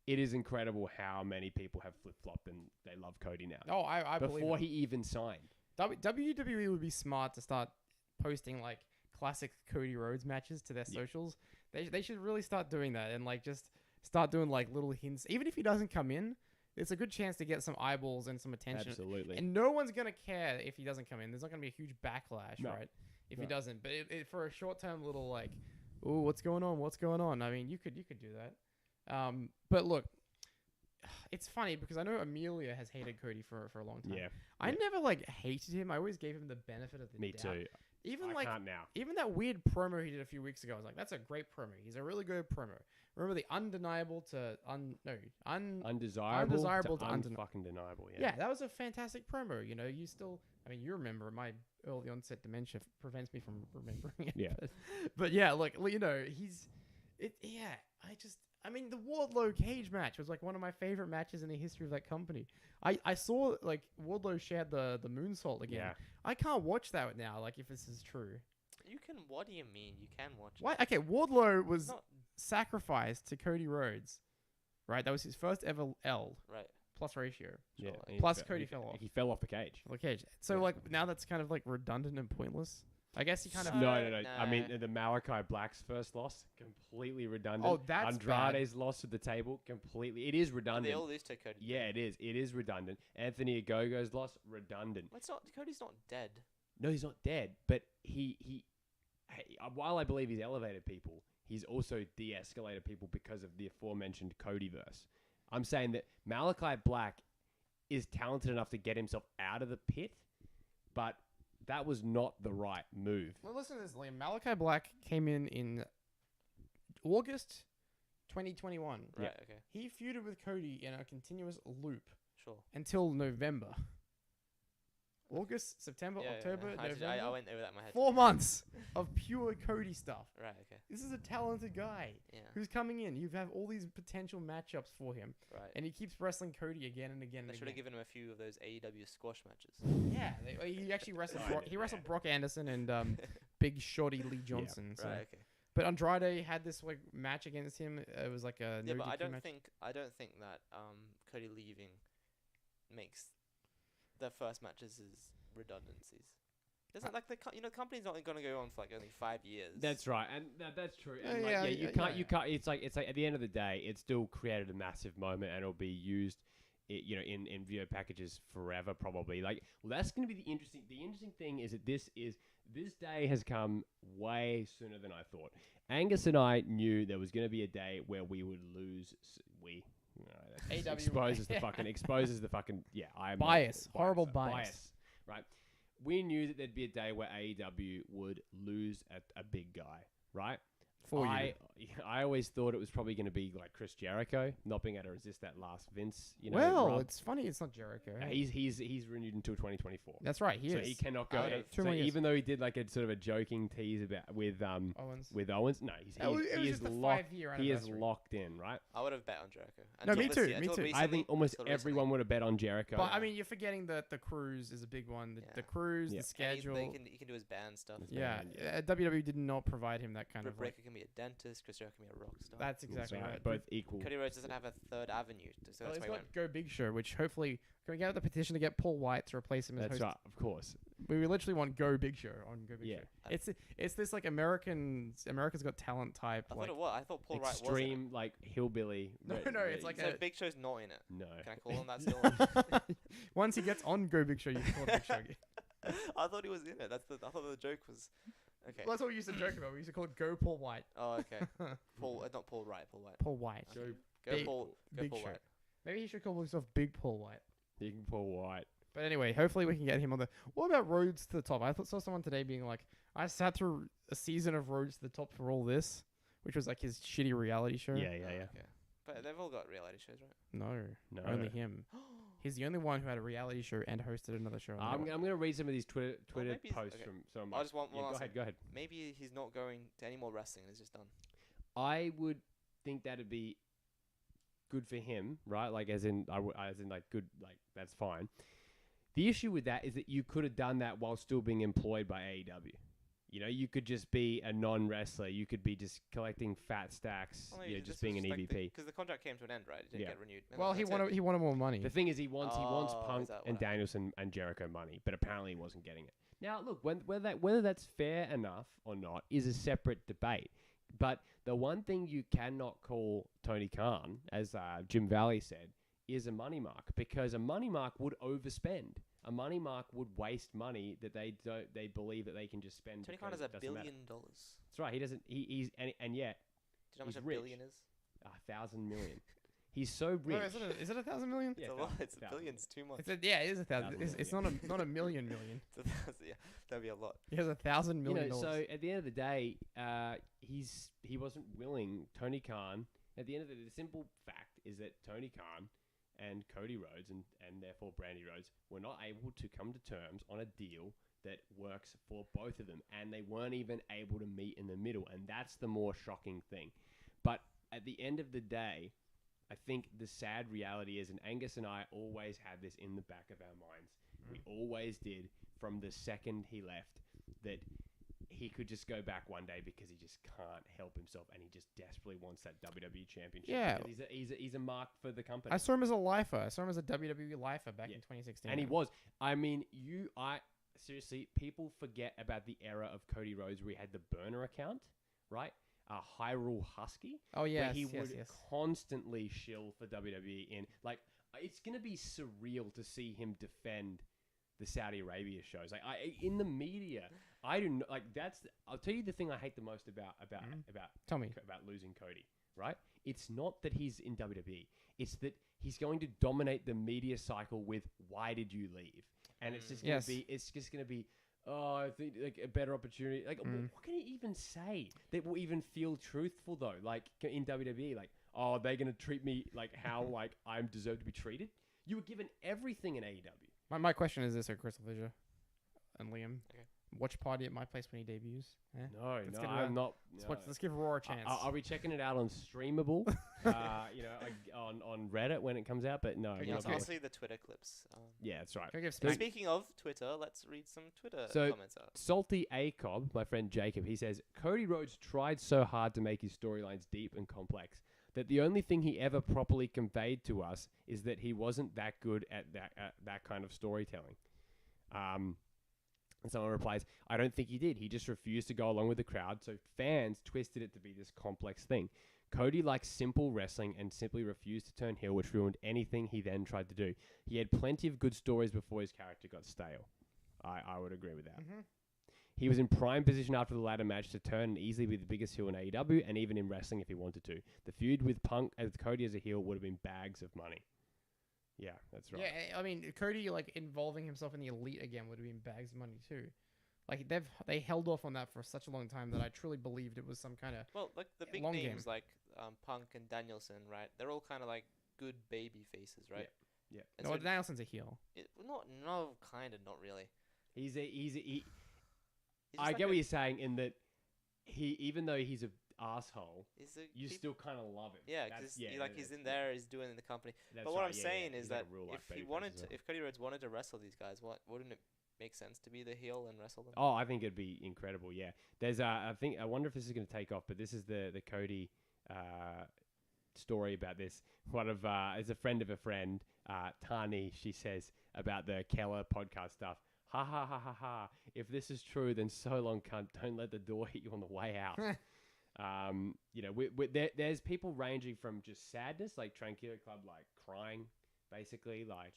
It is incredible how many people have flip-flopped and they love Cody now. Oh, I believe before it. he even signed. WWE would be smart to start posting like classic Cody Rhodes matches to their socials. They should really start doing that and like just start doing like little hints. Even if he doesn't come in, it's a good chance to get some eyeballs and some attention. Absolutely. And no one's gonna care if he doesn't come in. There's not gonna be a huge backlash, right? If he doesn't. But for a short term little like, oh, what's going on? What's going on? I mean, you could do that. But look, it's funny because I know Amelia has hated Cody for a long time. Yeah. I never like hated him. I always gave him the benefit of the Me doubt. too. Even I like can't now. even that weird promo he did a few weeks ago, I was like, that's a great promo. He's a really good promo. Remember the undeniable to undesirable to unfucking deniable. Yeah. Yeah, that was a fantastic promo. You know, you still, I mean, you remember my early onset dementia prevents me from remembering it. Yeah. But yeah, look, you know, I mean, the Wardlow cage match was like one of my favorite matches in the history of that company. I saw like Wardlow shared the moonsault again. Yeah. I can't watch that now. Like if this is true. You can. What do you mean? You can watch it. Why? Okay, Wardlow was Not sacrificed to Cody Rhodes, right? That was his first ever L right. plus ratio. Yeah. Sure. He Plus fe- Cody he- fell off. He fell off the cage. The cage. So Yeah. like now that's kind of like redundant and pointless. I guess he kind of. No. I mean, No. the Malachi Black's first loss, completely redundant. Oh, that's Andrade's loss to the table, completely. It is redundant. They all lose to Cody. Yeah, it is. It is redundant. Anthony Ogogo's loss, redundant. Well, it's not. Cody's not dead. No, he's not dead, but while I believe he's elevated people, he's also de-escalated people because of the aforementioned Codyverse. I'm saying that Malachi Black is talented enough to get himself out of the pit, but that was not the right move. Well, listen to this, Liam. Malachi Black came in August 2021. Right. Yeah. Okay. He feuded with Cody in a continuous loop Sure. until November. August, September, Yeah, October, yeah. November. I went over that in my head. 4 months of pure Cody stuff. Right. Okay. This is a talented guy Yeah. who's coming in. You have all these potential matchups for him, Right. and he keeps wrestling Cody again and again. They And should have again. given him a few of those AEW squash matches. Yeah, he actually wrestled. Kinda, He wrestled yeah. Brock Anderson and Big Shorty Lee Johnson. So. Right. Okay. But Andrade had this like match against him. It was like a Yeah, no but I DQ don't match. think that Cody leaving makes the first matches as redundancies. Isn't like the company's not going to go on for like only 5 years. That's right, and that's true. And Yeah, you yeah, can't. It's like at the end of the day, it still created a massive moment, and it'll be used, in video packages forever, probably. Like, well, that's going to be the interesting. The interesting thing is that this day has come way sooner than I thought. Angus and I knew there was going to be a day where we would lose. That AW. exposes the fucking. Yeah, I am Bias. Horrible bias. Right. We knew that there'd be a day where AEW would lose a big guy, right? I always thought it was probably going to be like Chris Jericho, not being able to resist that last Vince. Rub. It's funny. It's not Jericho. He's renewed until 2024. That's right. He So is. he cannot go. Okay. 2 So more years. even though he did like a sort of a joking tease about with Owens. no, It was he is just a locked. 5-year He is anniversary. locked in, right? I would have bet on Jericho. No, Until me this too, year- me until too. recently- I think almost until recently. everyone would have bet on Jericho. But I mean, you're forgetting that the cruise is a big one. The Yeah. cruise, Yeah. the schedule. He can do his band stuff. His Yeah, band, yeah. WWE did not provide him that kind Britt of. Like, Breaker can be a dentist. Chris Jericho can be a rock star. that's exactly That's right. Both equal. Cody Rhodes doesn't have a third avenue, so Well, that's he's why he got went. Go Big Show, which hopefully can we get out the petition to get Paul White to replace him as That's host? right, of course. We literally want Go Big Show on Go Big Yeah. Show. It's this like America's Got Talent type. I Like, thought it was. I thought Paul Wright was in Extreme, like hillbilly. No, no, it's like it. So a- Big Show's not in it. no. Can I call him that still? Once he gets on Go Big Show, you can call it Big Show again. I thought he was in it. I thought the joke was. Okay. Well, that's what we used to joke about. We used to call it Go Paul White. Oh, okay. Not Paul Wright. Paul White. Paul White. Okay. Go Go Big- Paul. Go Big Paul Show. White. Maybe he should call himself Big Paul White. Big Paul White. But anyway, hopefully we can get him on the. What about Roads to the Top? Saw someone today being like, I sat through a season of Roads to the Top for all this, which was like his shitty reality show. Yeah. Okay. But they've all got reality shows, right? No, only him. He's the only one who had a reality show and hosted another show. I'm going to read some of these Twitter maybe posts from some of my... I just want one last go ahead. Maybe he's not going to any more wrestling and it's just done. I would think that'd be good for him, right? Like, as in like, good, like, that's fine. The issue with that is that you could have done that while still being employed by AEW. You know, you could just be a non-wrestler. You could be just collecting fat stacks. Well, just being an EVP. Because the contract came to an end, right? It didn't get renewed. Well, he wanted more money. The thing is, he wants Punk and Danielson and Jericho money, but apparently he wasn't getting it. Now, look, whether that's fair enough or not is a separate debate. But the one thing you cannot call Tony Khan, as Jim Valley said, is a money mark, because a money mark would overspend. A money mark would waste money that they believe that they can just spend. Tony Khan has $1 billion. That's right. He doesn't. He's and yet. Do you know how much a billion is? 1,000 million. He's so rich. No, is it 1,000 million? Yeah, it's a lot. It's a billion. It's too much. It is 1,000. It's not a million. Yeah, that'd be a lot. He has $1,000 million. So at the end of the day, he wasn't willing. Tony Khan. At the end of the simple fact is that Tony Khan and Cody Rhodes and therefore Brandy Rhodes were not able to come to terms on a deal that works for both of them, and they weren't even able to meet in the middle, and that's the more shocking thing. But at the end of the day, I think the sad reality is, and Angus and I always had this in the back of our minds, we always did from the second he left, that he could just go back one day because he just can't help himself, and he just desperately wants that WWE Championship. Yeah. He's a mark for the company. I saw him as a lifer. I saw him as a WWE lifer back in 2016. And he was. I mean, seriously, people forget about the era of Cody Rhodes where he had the burner account, right? Hyrule Husky. Oh, yeah. Where he would constantly shill for WWE in. Like, it's going to be surreal to see him defend the Saudi Arabia shows. Like, in the media, I do not, like, I'll tell you the thing I hate the most about Tell me. About losing Cody, right? It's not that he's in WWE. It's that he's going to dominate the media cycle with, why did you leave? And it's just going to be, oh, I think like a better opportunity. Like, what can he even say that will even feel truthful though? Like in WWE, like, oh, are they going to treat me like how like I deserve to be treated? You were given everything in AEW. My question is this: CrystalFissure and Liam, watch party at my place when he debuts. No, I'm not. Let's give Raw a chance. I'll be checking it out on Streamable, on Reddit when it comes out. But no, I'll see the Twitter clips. Yeah, that's right. Speaking of Twitter, let's read some Twitter comments out. Salty ACOB, my friend Jacob, he says, Cody Rhodes tried so hard to make his storylines deep and complex that the only thing he ever properly conveyed to us is that he wasn't that good at that kind of storytelling. And someone replies, I don't think he did. He just refused to go along with the crowd, so fans twisted it to be this complex thing. Cody likes simple wrestling and simply refused to turn heel, which ruined anything he then tried to do. He had plenty of good stories before his character got stale. I would agree with that. Mm-hmm. He was in prime position after the ladder match to turn and easily be the biggest heel in AEW and even in wrestling if he wanted to. The feud with Cody as a heel would have been bags of money. Yeah, that's right. Yeah, I mean, Cody like involving himself in the Elite again would have been bags of money too. Like they held off on that for such a long time that I truly believed it was some kind of like the big names like Punk and Danielson, right? They're all kind of like good baby faces, right? Yeah. No, so Danielson's a heel. Not really. I get what you're saying in that even though he's an asshole, you still kind of love him. Yeah, because he's in there, he's doing it in the company. But what I'm saying is that if Cody Rhodes wanted to wrestle these guys, wouldn't it make sense to be the heel and wrestle them? Oh, I think it'd be incredible. Yeah, there's I wonder if this is going to take off, but this is the Cody story about this. As a friend of a friend, Tani, she says about the Keller podcast stuff. Ha ha ha ha ha. If this is true, then so long, cunt. Don't let the door hit you on the way out. There's people ranging from just sadness, like Tranquilo Club, like crying, basically. Like,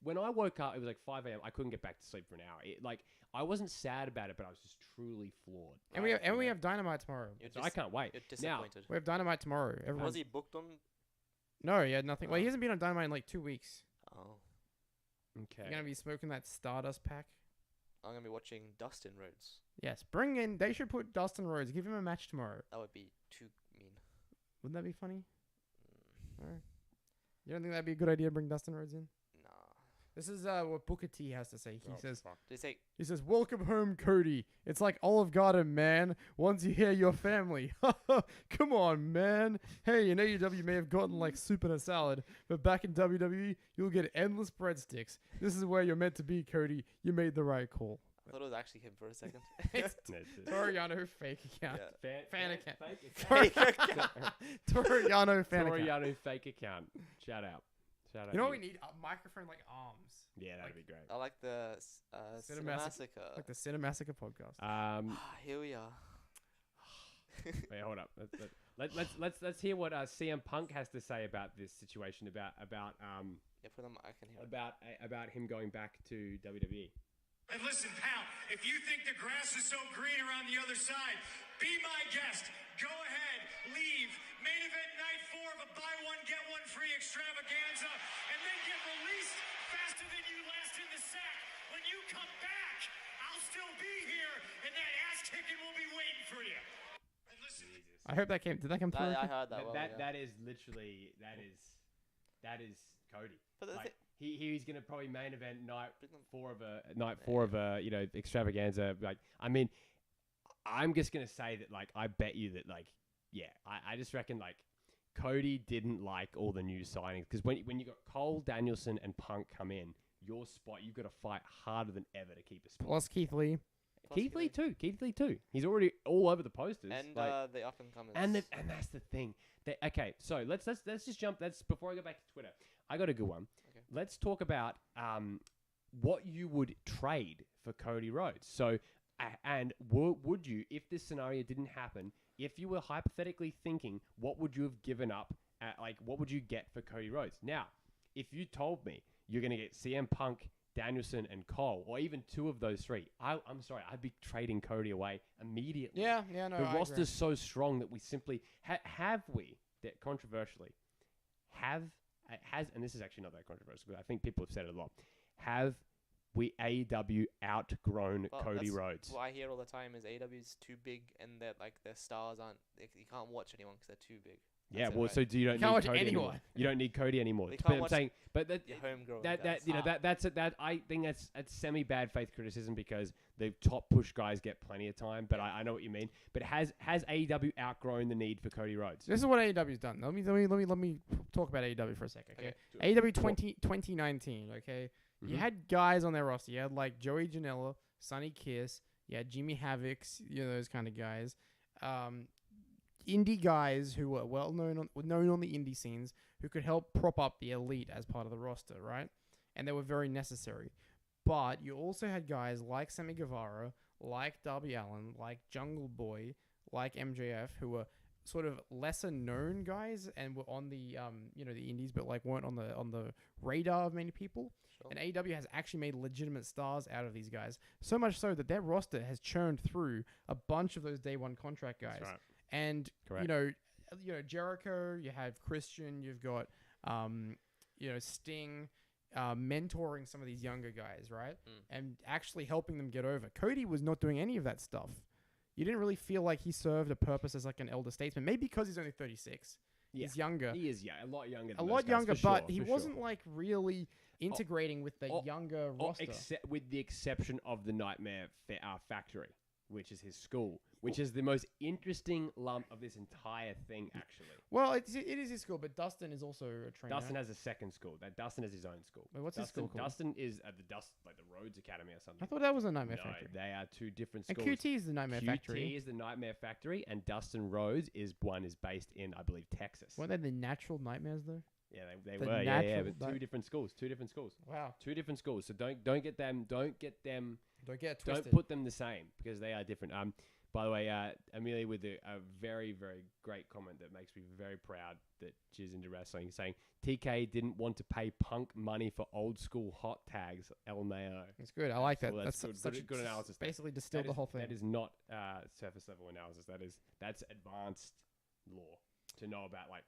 when I woke up, it was like 5 a.m. I couldn't get back to sleep for an hour. I wasn't sad about it, but I was just truly floored. And we have Dynamite tomorrow. So I can't wait. You're disappointed. We have Dynamite tomorrow. Was he booked on? No, he had nothing. Well, he hasn't been on Dynamite in like 2 weeks. Oh. Okay. You're gonna be smoking that Stardust pack. I'm gonna be watching Dustin Rhodes. Yes, bring in. They should put Dustin Rhodes. Give him a match tomorrow. That would be too mean. Wouldn't that be funny? Mm, Alright. You don't think that'd be a good idea to bring Dustin Rhodes in? nah. This is what Booker T has to say. He says, They say He says, "Welcome home, Cody. It's like Olive Garden, man. Once you hear your family. Come on, man. Hey, in AEW you may have gotten like soup and a salad, but back in WWE, you'll get endless breadsticks. This is where you're meant to be, Cody. You made the right call." I thought it was actually him for a second. It's Toriano fake account. Yeah. Fan account. Fake account. Toriano fan account. Toriano fake account. Shout out. Shout out. You know what we need? A microphone like arms. Yeah, that'd be great. I like the Cinemassacre. Like the Cinemassacre podcast. Here we are. Wait, hold up. Let's hear what CM Punk has to say about this situation about Yeah, put them. I can hear it. about him going back to WWE. And listen, pal, if you think the grass is so green around the other side, be my guest. Go ahead, leave. Main event night 4 of a buy one, get one free extravaganza, and then get released faster than you last in the sack. When you come back, I'll still be here, and that ass kicking will be waiting for you. And listen, I hope that came. Did that come through? I heard that. That is literally that is Cody. But the Like, thi- he's gonna probably main event night Bring them- 4 of a extravaganza. Like, I mean, I'm just gonna say that, like, I bet you that, like, yeah, I just reckon, like, Cody didn't like all the new signings because when you got Cole, Danielson, and Punk come in, your spot, you've got to fight harder than ever to keep a spot. Plus Keith Lee. Keith Lee too. He's already all over the posters. And like, the up and coming. and that's the thing. Okay, so let's just jump. That's before I go back to Twitter. I got a good one. Okay. Let's talk about what you would trade for Cody Rhodes. So, and would you, if this scenario didn't happen, if you were hypothetically thinking, what would you have given up? Like, what would you get for Cody Rhodes? Now, if you told me you're going to get CM Punk, Danielson, and Cole, or even 2 of those 3, I'm sorry, I'd be trading Cody away immediately. Yeah, no. The I roster's agree. so strong that we simply have we that controversially has, and this is actually not that controversial, but I think people have said it a lot. Have we AEW outgrown Well, Cody that's Rhodes? What I hear all the time is AEW's too big and that like their stars aren't. You can't watch anyone because they're too big. Yeah, That's it, well, right? so you don't You can't need watch Cody anymore. anyone. You don't need Cody anymore. They But can't I'm watch saying, but that Your homegrown. that guys. you know that I think that's semi bad faith criticism because the top push guys get plenty of time. But I know what you mean. But has AEW outgrown the need for Cody Rhodes? This is what AEW's done. Let me talk about AEW for a second. Okay. Okay. AEW 2019. Okay. You had guys on their roster. You had like Joey Janela, Sonny Kiss. You had Jimmy Havoc's. You know, those kind of guys. Indie guys who were well known on the indie scenes who could help prop up the elite as part of the roster, right? And they were very necessary. But you also had guys like Sammy Guevara, like Darby Allin, like Jungle Boy, like MJF, who were sort of lesser known guys and were on the the indies, but like weren't on the radar of many people. Sure. And AEW has actually made legitimate stars out of these guys, so much so that their roster has churned through a bunch of those day one contract guys. That's right. And Correct. you know Jericho, you have Christian, you've got Sting, mentoring some of these younger guys, right? And actually helping them get over. Cody was not doing any of that stuff. You didn't really feel like he served a purpose as like an elder statesman. Maybe because he's only 36. Yeah. He's younger. He is, a lot younger. A Than lot those guys, younger, for but sure, he for wasn't sure. like really integrating with the younger roster. With the exception of the Nightmare Factory, which is his school, which is the most interesting lump of this entire thing, actually. Well, it is his school, but Dustin is also a trainer. Dustin has a second school. Dustin has his own school. Wait, what's his school called? Dustin is at the Rhodes Academy or something. I thought that was a Nightmare No, Factory. they are 2 different And schools. QT is the Nightmare Factory. QT is the Nightmare Factory, and Dustin Rhodes is based in, I believe, Texas. Weren't they the Natural Nightmares though? Yeah, they The were. natural But 2 different schools. 2 different schools. Wow. 2 different schools. So don't get them. Don't get it twisted. Don't put them the same because they are different. By the way, Amelia with a very, very great comment that makes me very proud that she's into wrestling, saying TK didn't want to pay Punk money for old school hot tags. El Mayo. It's good. I like that. Well, that's good, such good analysis. there. Basically distilled the whole thing. That is not surface level analysis. That's advanced law to know about like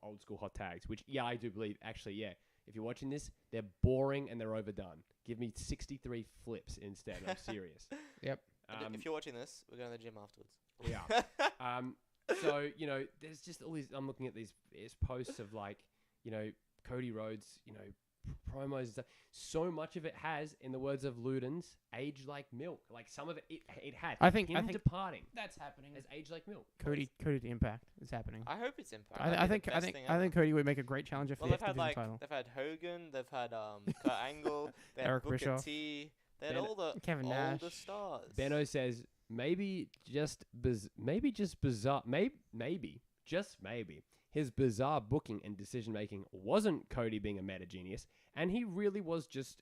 old school hot tags. Which I do believe actually if you're watching this, they're boring and they're overdone. Give me 63 flips instead. I'm serious. Yep. And if you're watching this, we're going to the gym afterwards. We are. So, you know, there's just all these, I'm looking at these posts of like, you know, Cody Rhodes, you know, promos and stuff. So much of it has, in the words of Ludens, aged like milk. Like some of it had. I think departing that's happening. as aged like milk. Cody to Impact is happening. I hope it's Impact. I think Cody would make a great challenger for Well, the they've X had Division title. they've had Hogan, they've had Kurt Angle, they had Eric Booker Bischoff. T, they had Ben- all the Kevin older Nash. stars. Benno says maybe just bizarre, maybe his bizarre booking and decision making wasn't Cody being a meta genius, and he really was just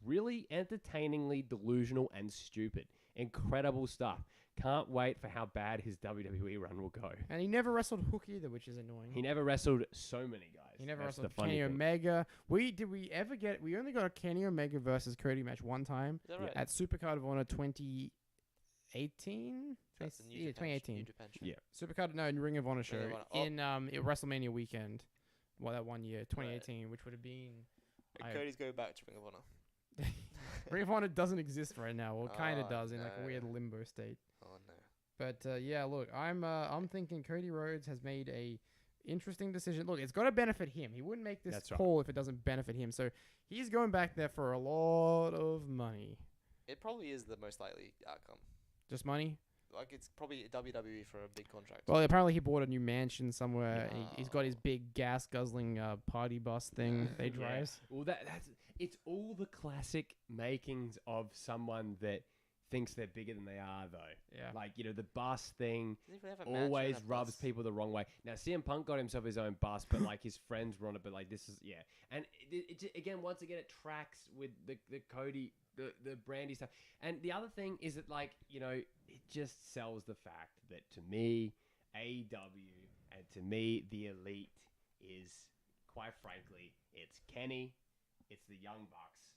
really entertainingly delusional and stupid. Incredible stuff. Can't wait for how bad his WWE run will go. And he never wrestled Hook either, which is annoying. He never wrestled so many guys. He never That's wrestled the funny Kenny thing. Omega. We only got a Kenny Omega versus Cody match one time Is that right? at Supercard of Honor 2018. That's the New Yeah, Japan 2018. New Japan show. Yeah. Supercard, no, Ring of Honor show Ring of Honor. in WrestleMania weekend. Well, that one year, 2018, which would have been. Cody's going back to Ring of Honor. Ring of Honor doesn't exist right now. Well, it kind of Oh, does in like a no. weird limbo state. Oh no. But yeah, look, I'm thinking Cody Rhodes has made a interesting decision. Look, it's got to benefit him. He wouldn't make this That's right. call if it doesn't benefit him. So he's going back there for a lot of money. It probably is the most likely outcome. Just money? Like it's probably WWE for a big contract. Well, apparently he bought a new mansion somewhere. And he's got his Oh. big gas guzzling party bus thing they Yeah. drives. Well, it's all the classic makings of someone that thinks they're bigger than they are, though. Yeah. Like, you know, the bus thing Doesn't he really have a mansion always and a rubs bus? people the wrong way. Now, CM Punk got himself his own bus, but like his friends were on it. But like this is and again, once again, it tracks with the Cody the Brandy stuff. And the other thing is that like you know it just sells the fact that to me AEW and to me the Elite is quite frankly it's Kenny, it's the Young Bucks,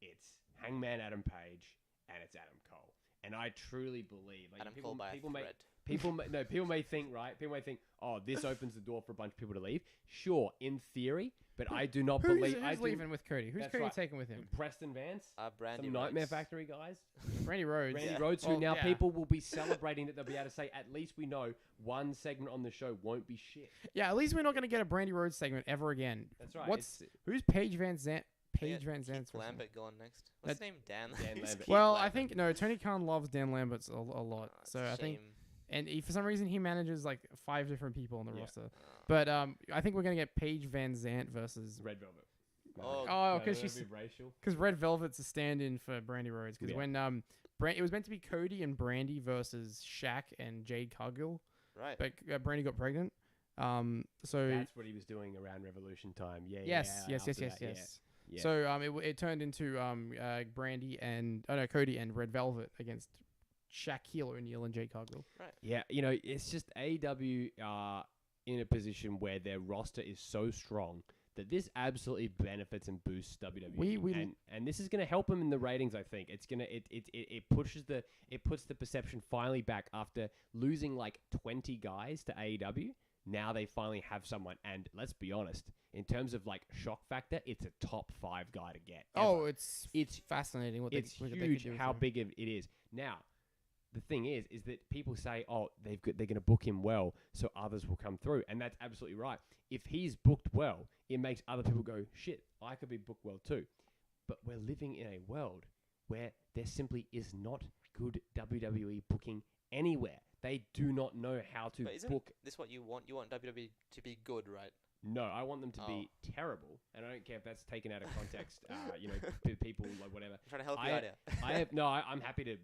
it's Hangman Adam Page, and it's Adam Cole. And I truly believe, like Adam Cole by a thread. people may think, right? People may think, oh, this opens the door for a bunch of people to leave. Sure, in theory, but I do not believe. Who's leaving with Cody? Who's That's Cody right. taking with him? Preston Vance, Brandy some Nightmare Rhodes. Factory guys, Randy Rhodes. Randy Yeah. Rhodes, who Well, now yeah. people will be celebrating that they'll be able to say, at least we know one segment on the show won't be shit. Yeah, at least we're not going to get a Brandy Rhodes segment ever again. That's right. Who's Paige Van Zandt? They Paige got Van Keith Zandt's wrestling. Lambert going next. What's his name? Dan Lambert. Keith Well, I Lambert. think no. Tony Khan loves Dan Lambert's a lot, Oh, it's so a I think, shame. and for some reason he manages like 5 different people on the Yeah. roster. Oh. But I think we're gonna get Paige Van Zandt versus Red Velvet. Oh, Oh, No, because that'd she's be racial. because Red Velvet's a stand-in for Brandy Rhodes. Because Yeah. when it was meant to be Cody and Brandy versus Shaq and Jade Cargill, right. but Brandy got pregnant. So That's what he was doing around Revolution time. Yeah. yes. after that, yeah. Yeah. So it turned into Brandy and Cody and Red Velvet against Shaquille O'Neal and Jade Cargill. Yeah, you know, it's just AEW are in a position where their roster is so strong that this absolutely benefits and boosts WWE. And this is going to help them in the ratings. I think it's gonna it puts the perception finally back after losing like 20 guys to AEW. Now they finally have someone, and let's be honest, in terms of like shock factor, it's a top 5 guy to get. Oh, ever. it's It's fascinating. What it's they could do huge with how him. big it is. Now, the thing is that people say, oh, they're going to book him well, so others will come through, and that's absolutely right. If he's booked well, it makes other people go, shit, I could be booked well too. But we're living in a world where there simply is not good WWE booking anywhere. They do not know how to But isn't book. this what you want? You want WWE to be good, right? No, I want them to be terrible, and I don't care if that's taken out of context. You know, people like whatever. I'm trying to help you out here. I'm happy to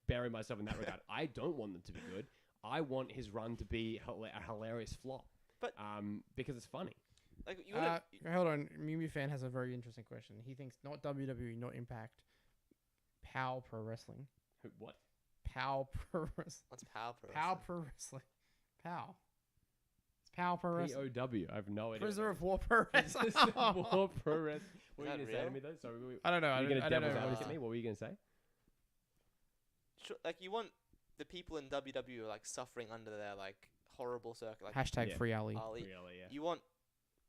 bury myself in that regard. I don't want them to be good. I want his run to be a hilarious flop. But- because it's funny. Like you wanna, Hold on, Mimi Fan has a very interesting question. He thinks not WWE, not Impact, POW Pro Wrestling. What? POW Pro Wrestling. what's Power Pro? POW Pro Wrestling. POW. It's POW Pro Wrestling. POW. I have no idea. Prisoner of War Pro Wrestling. War Pro Wrestling. What were that you going to say to real? me though? Sorry, I don't know. Are you going to I don't devil's know. advocate me? What were you going to say? Sure, like you want the people in WWE like suffering under their like horrible circle. Like Hashtag Yeah. Free Ali. Ali. Really, yeah. You want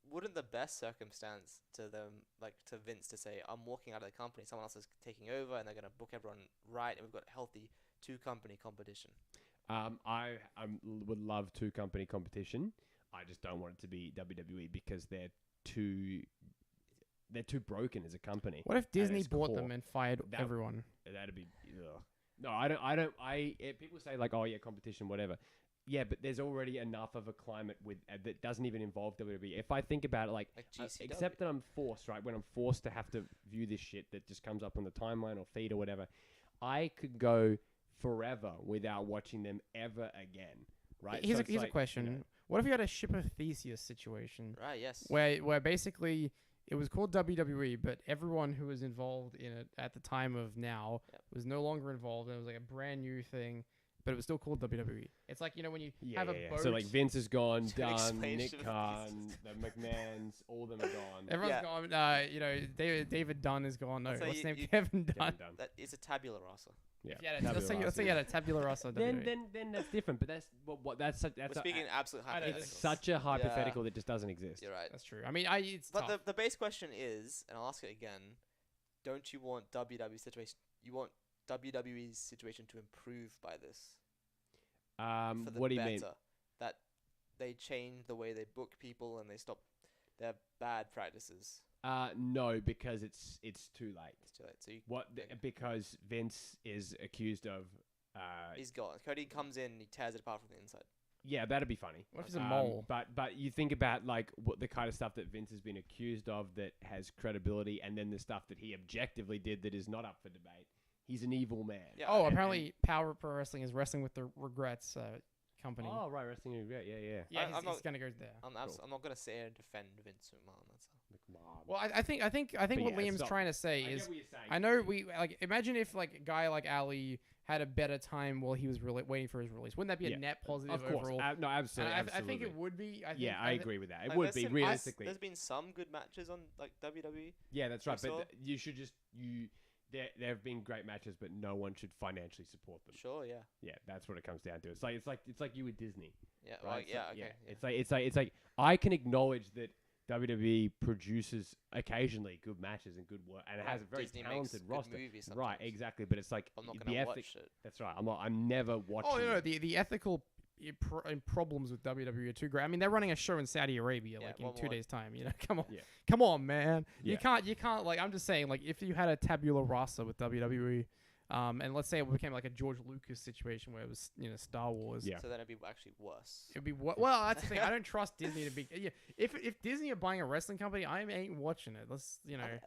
wouldn't the best circumstance to them, like to Vince, to say, I'm walking out of the company, someone else is taking over, and they're going to book everyone right, and we've got healthy two-company competition? I would love two company competition. I just don't want it to be WWE because they're too broken as a company. What if Disney its bought core. them and fired everyone? That'd be no. I don't. People say like, oh yeah, competition, whatever. Yeah, but there's already enough of a climate with that doesn't even involve WWE. If I think about it, like GCW. except that I'm forced, right? When I'm forced to have to view this shit that just comes up on the timeline or feed or whatever, I could go forever without watching them ever again, right? Here's So a question. What if you had a Ship of Theseus situation? Right, yes. Where basically it was called WWE, but everyone who was involved in it at the time of now was no longer involved. And it was like a brand new thing, but it was still called WWE. It's like, when you have a boat. So like Vince is gone, Don't done, explain Nick Ship of Khan, the McMahons, all of them are gone. Everyone's gone. David Dunn is gone. No, I'd say what's his name? you- Kevin Dunn. Kevin Dunn. That is a tabula rasa. Yeah. Let's say you had a tabula rasa. WWE. Then that's different. But that's We're speaking absolute hypotheticals. it's such a hypothetical that just doesn't exist. You're right. That's true. I mean, it's But tough. the base question is, and I'll ask it again, don't you want WWE situation? You want WWE's situation to improve by this? For the What do you better, mean? That they change the way they book people and they stop their bad practices. No, because it's too late. It's too late. So Because Vince is accused of. he's gone. Cody comes in and he tears it apart from the inside. Yeah, that'd be funny. What if he's a mole? But you think about like what the kind of stuff that Vince has been accused of that has credibility, and then the stuff that he objectively did that is not up for debate. He's an evil man. Yeah, Oh, apparently Power Pro Wrestling is wrestling with the Regrets company. Oh, right, wrestling regret. Yeah. Yeah, I'm he's gonna go there. I'm not gonna sit here and defend Vince McMahon. That's all. Well, I think what Liam's trying to say is, I know imagine if like a guy like Ali had a better time while he was waiting for his release. Wouldn't that be a net positive of course. overall? No, absolutely. And I think it would be. I agree with that. It Like, would be realistically. There's been some good matches on like WWE. Yeah, that's right. Sure. But you should just there have been great matches, but no one should financially support them. Sure, yeah. Yeah, that's what it comes down to. It's like you with Disney. Yeah, Right? well, It's yeah, like- okay. yeah. It's like I can acknowledge that WWE produces occasionally good matches and good work, and it has a very Disney makes talented good roster. movies Right, sometimes. exactly. But it's like I'm not the gonna ethic. watch it. That's right. I'm never watching. Oh no, it. the ethical problems with WWE are too great. I mean, they're running a show in Saudi Arabia Yeah, like in one 2 more. days' time. Come on, Yeah. come on, man. Yeah. You can't like. I'm just saying, like, if you had a tabula rasa with WWE, and let's say it became like a George Lucas situation where it was Star Wars. Yeah. So then it'd be actually worse. It'd be well. That's the thing. I don't trust Disney to be. Yeah, if Disney are buying a wrestling company, I ain't watching it. Let's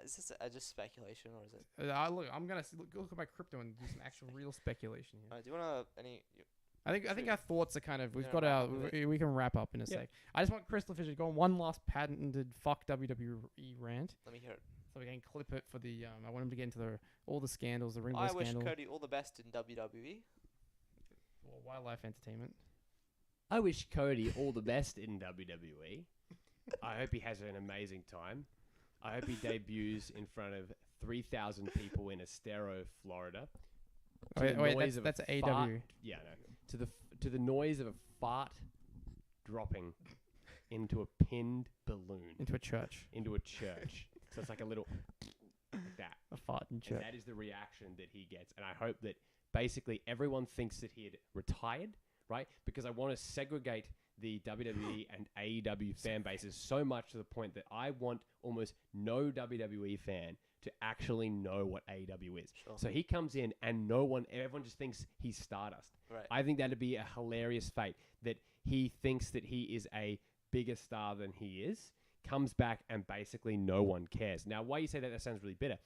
Is this just speculation or is it? Look, I'm gonna look at my crypto and do some actual real speculation here. Do you wanna any? I think our thoughts are kind of. We've Yeah, got wrap our. up with We can wrap up in a Yeah. sec. I just want CrystalFissure to go on one last patented fuck WWE rant, Let me hear it. so we can clip it for the. I want him to get into all the scandals, the ring I boy wish scandal, Cody all the best in WWE. or Wildlife Entertainment. I wish Cody all the best in WWE. I hope he has an amazing time. I hope he debuts in front of 3,000 people in Estero, Florida. To the Wait, noise of that's a AW. fart- Yeah, no. To the noise of a fart dropping into a pinned balloon Into a church. into a church. So it's like a little like that. A fart in And church. that is the reaction that he gets. And I hope that basically everyone thinks that he had retired, right? Because I want to segregate the WWE and AEW fan bases so much to the point that I want almost no WWE fan to actually know what AEW is. Sure. So he comes in and everyone just thinks he's Stardust. Right. I think that'd be a hilarious fate that he thinks that he is a bigger star than he is, comes back and basically no one cares. Now, why you say that sounds really bitter.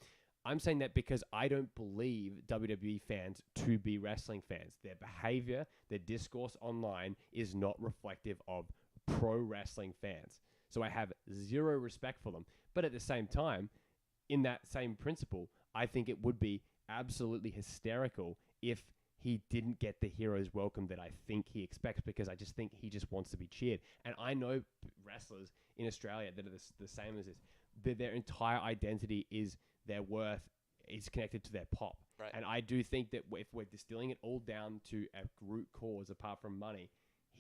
I'm saying that because I don't believe WWE fans to be wrestling fans. Their behavior, their discourse online is not reflective of pro wrestling fans. So I have zero respect for them. But at the same time, in that same principle, I think it would be absolutely hysterical if he didn't get the hero's welcome that I think he expects, because I just think he just wants to be cheered. And I know wrestlers in Australia that are the same as this. Their entire identity is their worth is connected to their pop. Right. And I do think that if we're distilling it all down to a root cause apart from money,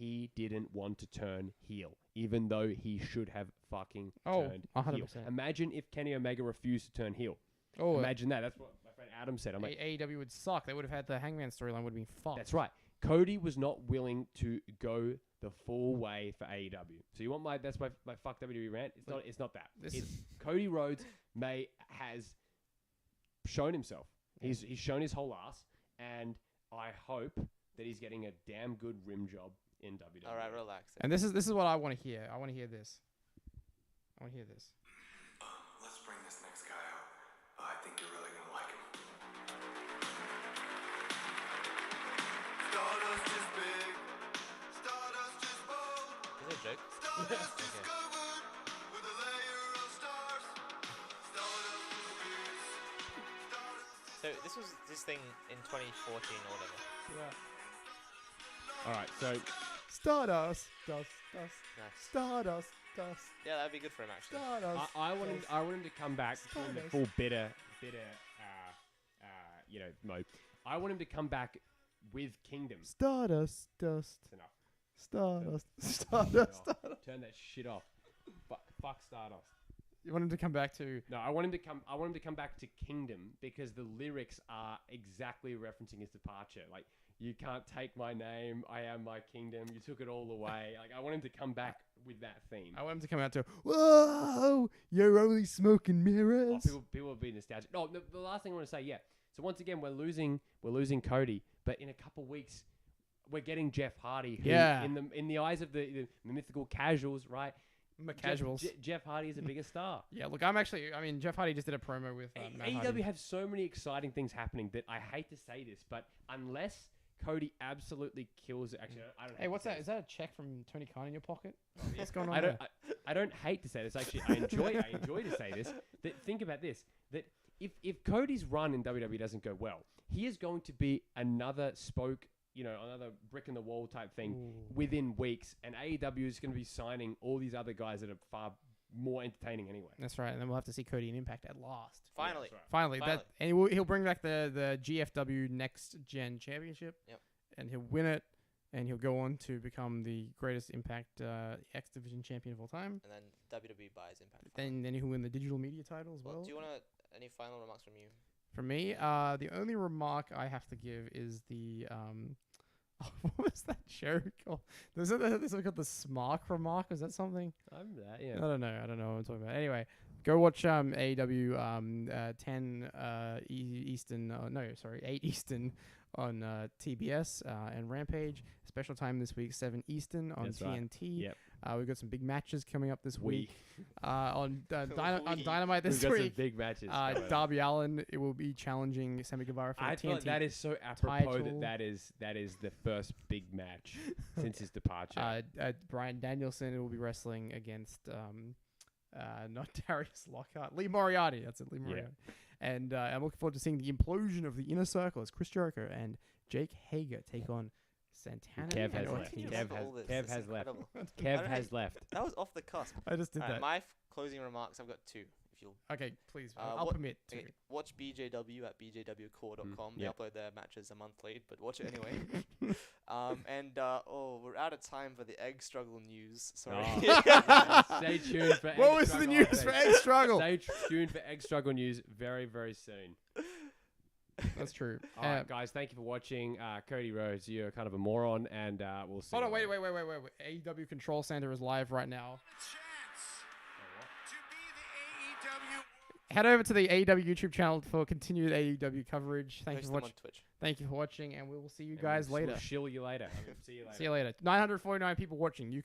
he didn't want to turn heel, even though he should have fucking turned 100%. heel. Imagine if Kenny Omega refused to turn heel. Oh, Imagine that. That's what my friend Adam said. I'm like, AEW would suck. They would have had the Hangman storyline would have been fucked. that's right. Cody was not willing to go the full way for AEW. So you want that's my fuck WWE rant? It's not that. Cody Rhodes has shown himself. He's shown his whole ass, and I hope that he's getting a damn good rim job in WWE. All right, relax. And this is what I want to hear. I want to hear this. Let's bring this next guy out. I think you're really gonna like him. Stardust is big. Stardust is bold. Is it a joke? Stardust is covered with a layer of stars. Stardust is fierce. Stardust is So this was this thing in 2014 or whatever. All right, so Stardust, dust. Nice. Stardust, dust. Yeah, that'd be good for him actually. Stardust. I want him to come back in the full bitter mode. I want him to come back with Kingdom. Stardust, dust. That's enough. Stardust, Stardust. Turn that shit off. Fuck Stardust. You want him to come back to? No, I want him to come back to Kingdom because the lyrics are exactly referencing his departure. Like, you can't take my name. I am my kingdom. You took it all away. Like, I want him to come back with that theme. I want him to come out to, whoa, you're only smoking mirrors. People will be nostalgic. No, the last thing I want to say, yeah. So once again, we're losing Cody, but in a couple weeks, we're getting Jeff Hardy. Who, Yeah. In the eyes of the mythical casuals, right? Casuals. Jeff Hardy is a bigger star. Yeah, look, Jeff Hardy just did a promo with Matt AEW Hardy. have so many exciting things happening that I hate to say this, but unless Cody absolutely kills it, actually, I don't. Hey, what's that? Is that a check from Tony Khan in your pocket? What's going on I there? don't hate to say this. Actually, I enjoy to say this. That think about this. That if Cody's run in WWE doesn't go well, he is going to be another another brick in the wall type thing within weeks, and AEW is going to be signing all these other guys that are far more entertaining anyway. That's right, and then we'll have to see Cody in Impact at last. Finally. Yeah, that's right. Finally. Finally. That, and he'll bring back the GFW Next Gen Championship. Yep. And he'll win it, and he'll go on to become the greatest Impact X Division champion of all time. And then WWE buys Impact. Then he'll win the digital media title as well. Do you want any final remarks from you? For me, the only remark I have to give is the what was that show called? There's something called the Smark remark. Is that something? I'm that. Yeah. I don't know what I'm talking about. Anyway, go watch AEW 10 Eastern. 8 Eastern on TBS and Rampage. Special time this week, 7 Eastern on That's TNT. right. Yep. We've got some big matches coming up this week. On Week. Dynamite this We've got some week. big matches. Darby Allin will be challenging Sammy Guevara for I the feel like TNT that is so apropos title. that is the first big match since his departure. Bryan Danielson will be wrestling against not Darius Lockhart, Lee Moriarty. That's it, Lee Moriarty. And I'm looking forward to seeing the implosion of the Inner Circle as Chris Jericho and Jake Hager take on Santana. Kev has and left. Ortiz. Kev has left. incredible. Kev has left. That was off the cusp. I just did that. My closing remarks, I've got two. If you'll Okay, please. Uh, I'll what- permit to. okay, watch BJW at bjwcore.com. They yep. upload their matches a month late, but watch it anyway. We're out of time for the egg struggle news. Sorry. Stay tuned for What Egg was the Struggle news for updates. Egg Struggle? Stay tuned for Egg Struggle news very, very soon. That's true. All right, guys, thank you for watching. Cody Rhodes, you're kind of a moron, and we'll see. Hold on, you wait. later. AEW Control Center is live right now. chance to be the AEW Head over to the AEW YouTube channel for continued AEW coverage. Thank you Post for them on watching. Twitch. Thank you for watching, and we will see you And guys we'll later. shill you later. See you later. See you later. 949 people watching. You